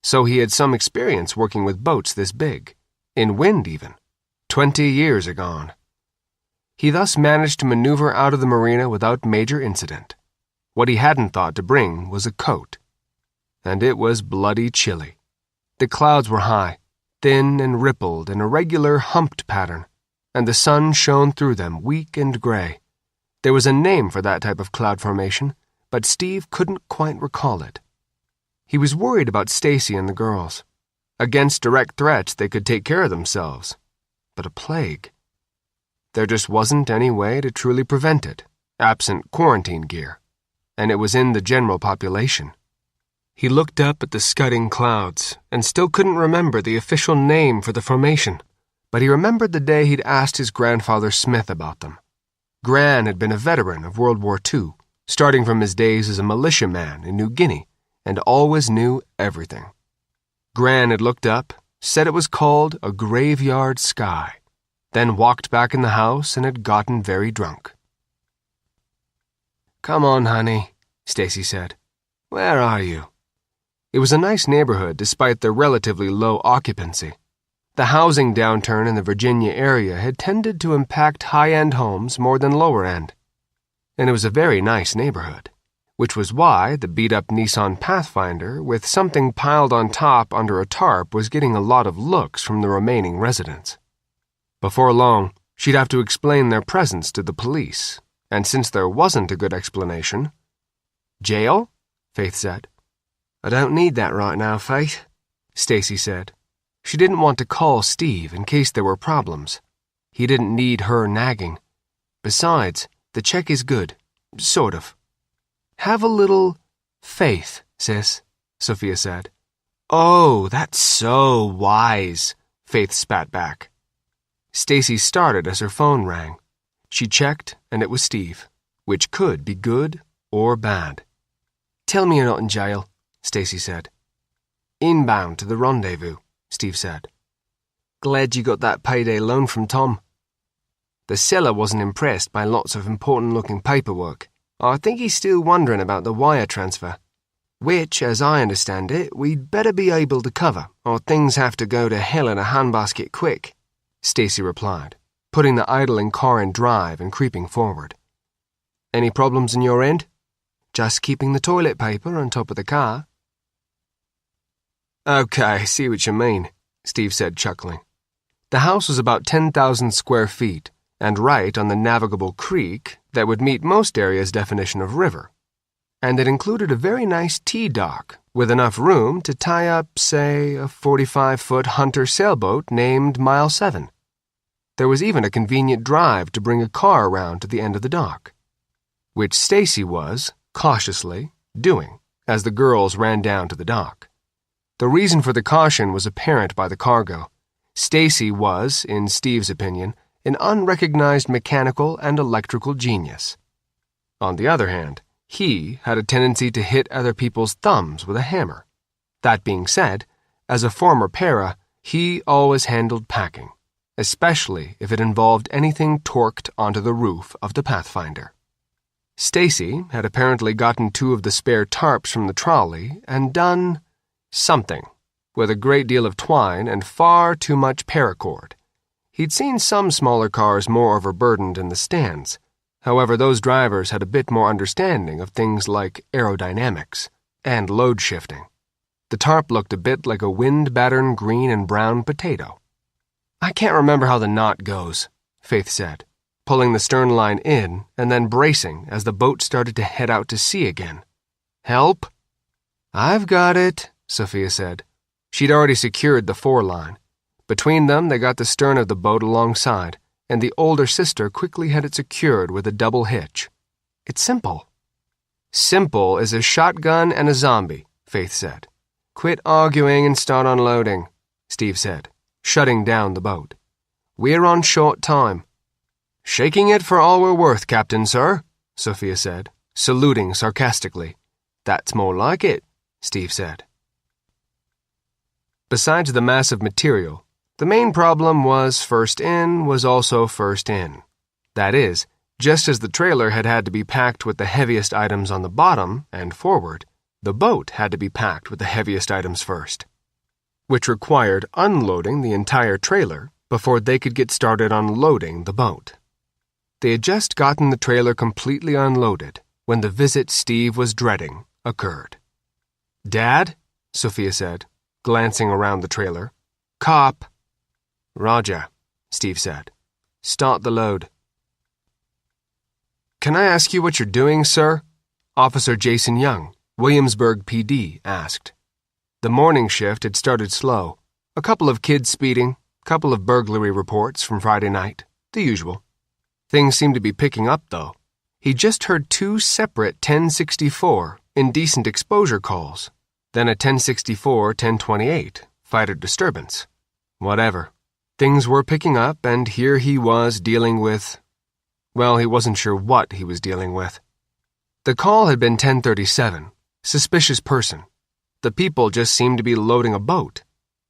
So he had some experience working with boats this big, in wind even, 20 years agone. He thus managed to maneuver out of the marina without major incident. What he hadn't thought to bring was a coat. And it was bloody chilly. The clouds were high, thin and rippled in a regular humped pattern, and the sun shone through them weak and gray. There was a name for that type of cloud formation, but Steve couldn't quite recall it. He was worried about Stacy and the girls. Against direct threats, they could take care of themselves. But a plague. There just wasn't any way to truly prevent it, absent quarantine gear, and it was in the general population. He looked up at the scudding clouds and still couldn't remember the official name for the formation, but he remembered the day he'd asked his grandfather Smith about them. Gran had been a veteran of World War II, starting from his days as a militiaman in New Guinea, and always knew everything. Gran had looked up, said it was called a graveyard sky, then walked back in the house and had gotten very drunk. "Come on, honey," Stacy said. "Where are you?" It was a nice neighborhood despite the relatively low occupancy. The housing downturn in the Virginia area had tended to impact high-end homes more than lower-end. And it was a very nice neighborhood, which was why the beat-up Nissan Pathfinder with something piled on top under a tarp was getting a lot of looks from the remaining residents. Before long, she'd have to explain their presence to the police, and since there wasn't a good explanation... "Jail?" Faith said. "I don't need that right now, Faith," Stacy said. She didn't want to call Steve in case there were problems. He didn't need her nagging. Besides, the check is good. Sort of. "Have a little faith, sis," Sophia said. "Oh, that's so wise," Faith spat back. Stacy started as her phone rang. She checked, and it was Steve, which could be good or bad. "Tell me you're not in jail," Stacy said. "Inbound to the rendezvous," Steve said. "Glad you got that payday loan from Tom." The seller wasn't impressed by lots of important-looking paperwork. I think he's still wondering about the wire transfer, which, as I understand it, we'd better be able to cover, or things have to go to hell in a handbasket quick, Stacy replied, putting the idling car in drive and creeping forward. "Any problems on your end?" "Just keeping the toilet paper on top of the car." "Okay, I see what you mean," Steve said, chuckling. The house was about 10,000 square feet, and right on the navigable creek that would meet most areas' definition of river. And it included a very nice T-dock with enough room to tie up, say, a 45-foot Hunter sailboat named Mile 7. There was even a convenient drive to bring a car around to the end of the dock, which Stacy was, cautiously, doing as the girls ran down to the dock. The reason for the caution was apparent by the cargo. Stacy was, in Steve's opinion, an unrecognized mechanical and electrical genius. On the other hand, he had a tendency to hit other people's thumbs with a hammer. That being said, as a former para, he always handled packing, especially if it involved anything torqued onto the roof of the Pathfinder. Stacy had apparently gotten 2 of the spare tarps from the trolley and done something with a great deal of twine and far too much paracord. He'd seen some smaller cars more overburdened in the stands. However, those drivers had a bit more understanding of things like aerodynamics and load shifting. The tarp looked a bit like a wind-battered green and brown potato. "I can't remember how the knot goes," Faith said, pulling the stern line in and then bracing as the boat started to head out to sea again. "Help?" "I've got it," Sophia said. She'd already secured the foreline. Between them, they got the stern of the boat alongside, and the older sister quickly had it secured with a double hitch. "It's simple." "Simple as a shotgun and a zombie," Faith said. "Quit arguing and start unloading," Steve said, shutting down the boat. "We're on short time." "Shaking it for all we're worth, Captain, sir," Sophia said, saluting sarcastically. "That's more like it," Steve said. Besides the massive material, the main problem was first in was also first in. That is, Just as the trailer had to be packed with the heaviest items on the bottom and forward, the boat had to be packed with the heaviest items first, which required unloading the entire trailer before they could get started on loading the boat. They had just gotten the trailer completely unloaded when the visit Steve was dreading occurred. "Dad?" Sophia said, glancing around the trailer. "Cop." "Roger," Steve said. "Start the load." "Can I ask you what you're doing, sir?" Officer Jason Young, Williamsburg PD, asked. The morning shift had started slow. A couple of kids speeding, a couple of burglary reports from Friday night, the usual. Things seemed to be picking up, though. He just heard 2 separate 1064 indecent exposure calls, then a 1064-1028 fighter disturbance. Whatever. Things were picking up, and here he was dealing with... Well, he wasn't sure what he was dealing with. The call had been 1037, suspicious person. The people just seemed to be loading a boat.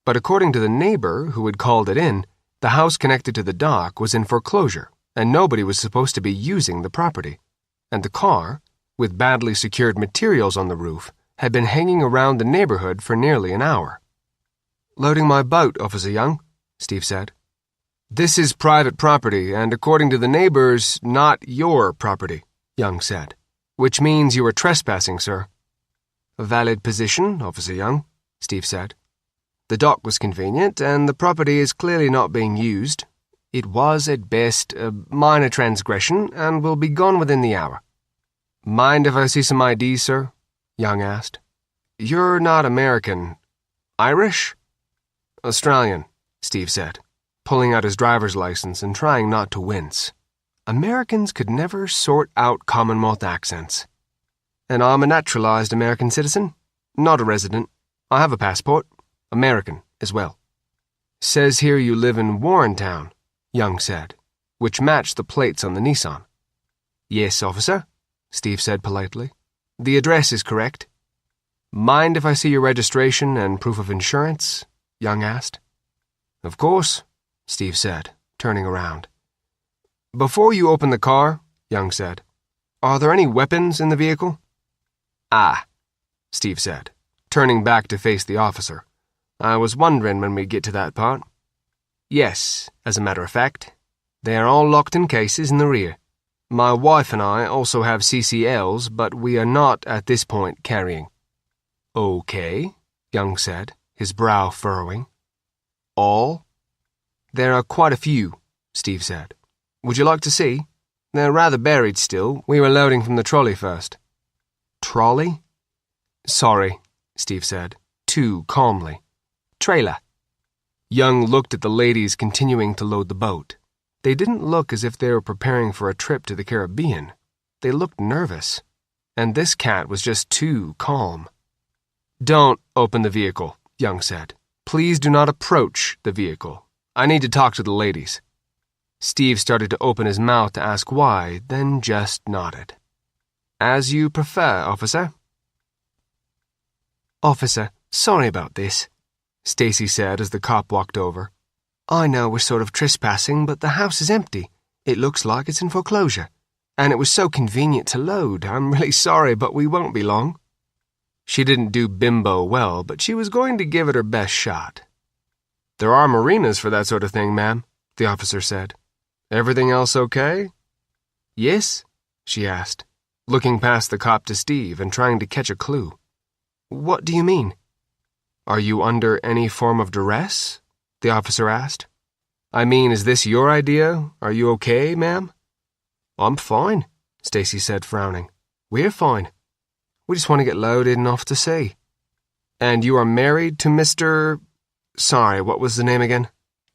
But according to the neighbor who had called it in, the house connected to the dock was in foreclosure, and nobody was supposed to be using the property. And the car, with badly secured materials on the roof, had been hanging around the neighborhood for nearly an hour. "Loading my boat, Officer Young," Steve said. "This is private property, and according to the neighbors, not your property," Young said, "which means you are trespassing, sir." "A valid position, Officer Young," Steve said. "The dock was convenient, and the property is clearly not being used. It was, at best, a minor transgression, and will be gone within the hour." "Mind if I see some ID, sir?" Young asked. "You're not American. Irish?" "Australian," Steve said, pulling out his driver's license and trying not to wince. Americans could never sort out Commonwealth accents. "And I'm a naturalized American citizen, not a resident. I have a passport, American as well." "Says here you live in Warrentown," Young said, which matched the plates on the Nissan. "Yes, officer," Steve said politely. "The address is correct." "Mind if I see your registration and proof of insurance?" Young asked. "Of course," Steve said, turning around. "Before you open the car," Young said, "are there any weapons in the vehicle?" "Ah," Steve said, turning back to face the officer. "I was wondering when we'd get to that part. Yes, as a matter of fact. They are all locked in cases in the rear. My wife and I also have CCLs, but we are not at this point carrying." "Okay," Young said, his brow furrowing. "All?" "There are quite a few," Steve said. "Would you like to see? They're rather buried still. We were loading from the trolley first." "Trolley?" "Sorry," Steve said, too calmly. "Trailer." Young looked at the ladies continuing to load the boat. They didn't look as if they were preparing for a trip to the Caribbean. They looked nervous. And this cat was just too calm. "Don't open the vehicle," Young said. "Please do not approach the vehicle. I need to talk to the ladies." Steve started to open his mouth to ask why, then just nodded. "As you prefer, officer." "Officer, sorry about this," Stacy said as the cop walked over. "I know we're sort of trespassing, but the house is empty. It looks like it's in foreclosure. And it was so convenient to load. I'm really sorry, but we won't be long." She didn't do bimbo well, but she was going to give it her best shot. "There are marinas for that sort of thing, ma'am," the officer said. "Everything else okay?" "Yes?" she asked, looking past the cop to Steve and trying to catch a clue. "What do you mean?" "Are you under any form of duress?" the officer asked. "I mean, is this your idea? Are you okay, ma'am?" "I'm fine," Stacy said, frowning. "We're fine. We just want to get loaded and off to sea." "And you are married to Mr.—" "Sorry, what was the name again?"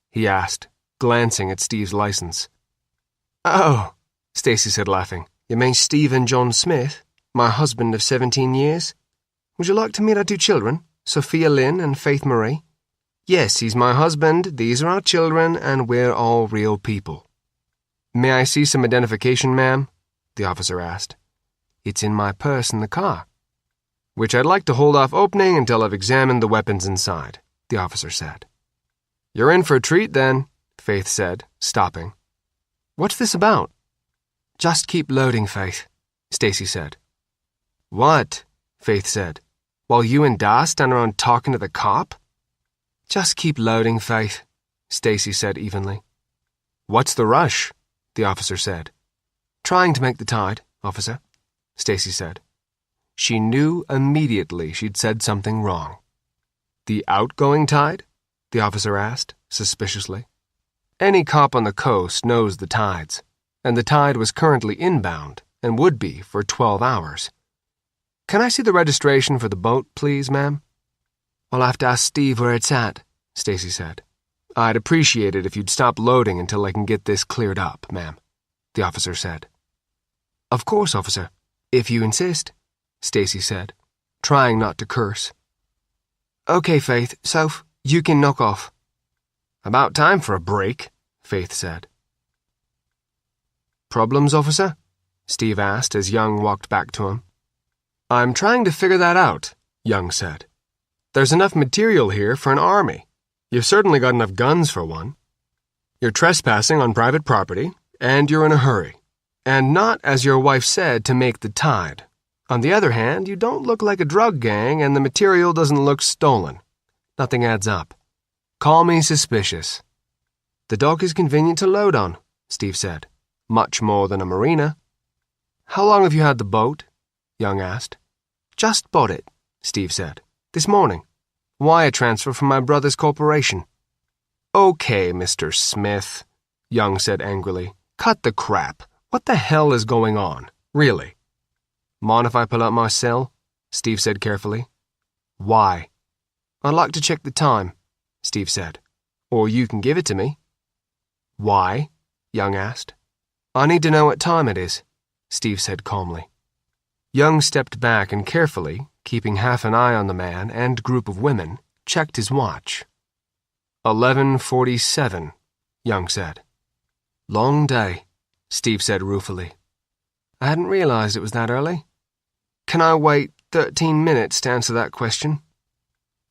he asked, glancing at Steve's license. "Oh," Stacy said, laughing. "You mean Stephen John Smith, my husband of 17 years? Would you like to meet our 2 children, Sophia Lynn and Faith Marie? Yes, he's my husband, these are our children, and we're all real people." "May I see some identification, ma'am?" the officer asked. "It's in my purse in the car." "Which I'd like to hold off opening until I've examined the weapons inside," the officer said. "You're in for a treat, then," Faith said, stopping. "What's this about?" Just keep loading, Faith, Stacy said. What? Faith said. While you and Da stand around talking to the cop? Just keep loading, Faith, Stacy said evenly. What's the rush? The officer said. Trying to make the tide, officer, Stacy said. She knew immediately she'd said something wrong. The outgoing tide? The officer asked, suspiciously. Any cop on the coast knows the tides, and the tide was currently inbound and would be for 12 hours. Can I see the registration for the boat, please, ma'am? I'll have to ask Steve where it's at, Stacy said. I'd appreciate it if you'd stop loading until I can get this cleared up, ma'am, the officer said. Of course, officer, if you insist, Stacy said, trying not to curse. Okay, Faith, Soph, you can knock off. About time for a break, Faith said. Problems, officer? Steve asked as Young walked back to him. I'm trying to figure that out, Young said. There's enough material here for an army. You've certainly got enough guns for one. You're trespassing on private property, and you're in a hurry. And not, as your wife said, to make the tide. On the other hand, you don't look like a drug gang, and the material doesn't look stolen. Nothing adds up. Call me suspicious. The dock is convenient to load on, Steve said. Much more than a marina. How long have you had the boat? Young asked. Just bought it, Steve said. This morning. Wire transfer from my brother's corporation. Okay, Mr. Smith, Young said angrily. Cut the crap. What the hell is going on? Really? Mind if I pull out my cell? Steve said carefully. Why? I'd like to check the time, Steve said. Or you can give it to me. Why? Young asked. I need to know what time it is, Steve said calmly. Young stepped back and carefully, keeping half an eye on the man and group of women, checked his watch. 11:47, Young said. Long day, Steve said ruefully. I hadn't realized it was that early. Can I wait 13 minutes to answer that question?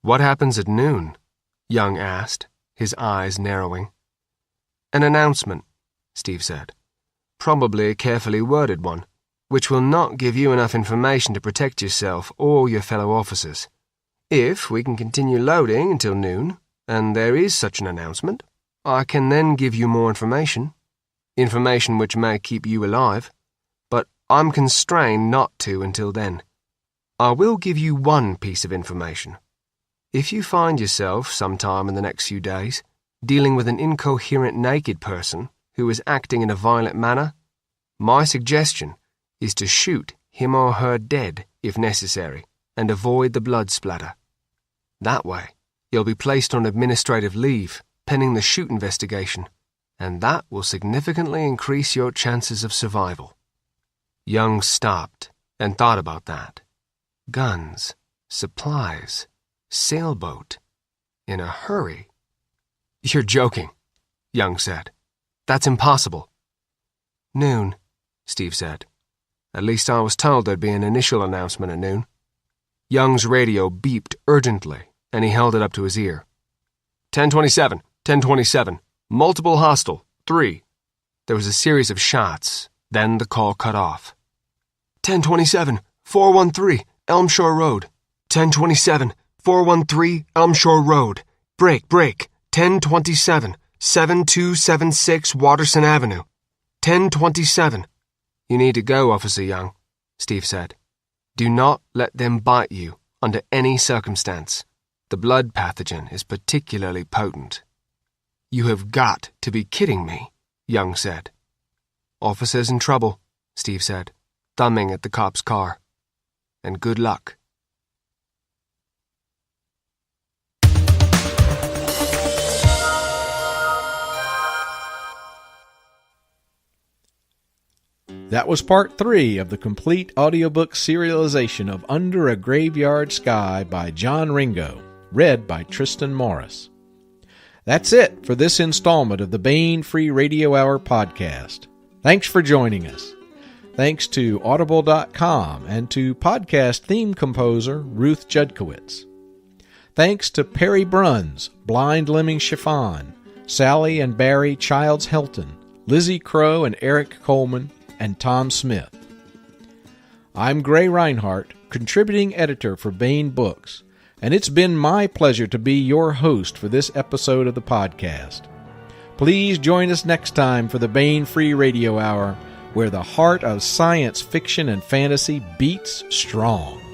What happens at noon? Young asked, his eyes narrowing. An announcement, Steve said. Probably a carefully worded one, which will not give you enough information to protect yourself or your fellow officers. If we can continue loading until noon, and there is such an announcement, I can then give you more information. Information which may keep you alive, but I'm constrained not to until then. I will give you one piece of information. If you find yourself, sometime in the next few days, dealing with an incoherent naked person who is acting in a violent manner, my suggestion is to shoot him or her dead if necessary and avoid the blood splatter. That way, you'll be placed on administrative leave pending the shoot investigation, and that will significantly increase your chances of survival. Young stopped and thought about that. Guns, supplies, sailboat, in a hurry. You're joking, Young said. That's impossible. Noon, Steve said. At least I was told there'd be an initial announcement at noon. Young's radio beeped urgently, and he held it up to his ear. 1027, 1027, multiple hostile, 3. There was a series of shots, then the call cut off. 1027, 413, Elm Shore Road. 1027, 413, Elm Shore Road. Break. 1027, 7276 Watterson Avenue. 1027. You need to go, Officer Young, Steve said. Do not let them bite you under any circumstance. The blood pathogen is particularly potent. You have got to be kidding me, Young said. Officer's in trouble, Steve said, thumbing at the cop's car. And good luck.
That was part 3 of the complete audiobook serialization of Under a Graveyard Sky by John Ringo, read by Tristan Morris. That's it for this installment of the Baen Free Radio Hour podcast. Thanks for joining us. Thanks to Audible.com and to podcast theme composer Ruth Judkowitz. Thanks to Perry Bruns, Blind Lemming Chiffon, Sally and Barry Childs Helton, Lizzie Crow and Eric Coleman, and Tom Smith. I'm Gray Reinhardt, contributing editor for Baen Books, and it's been my pleasure to be your host for this episode of the podcast. Please join us next time for the Baen Free Radio Hour, where the heart of science fiction and fantasy beats strong.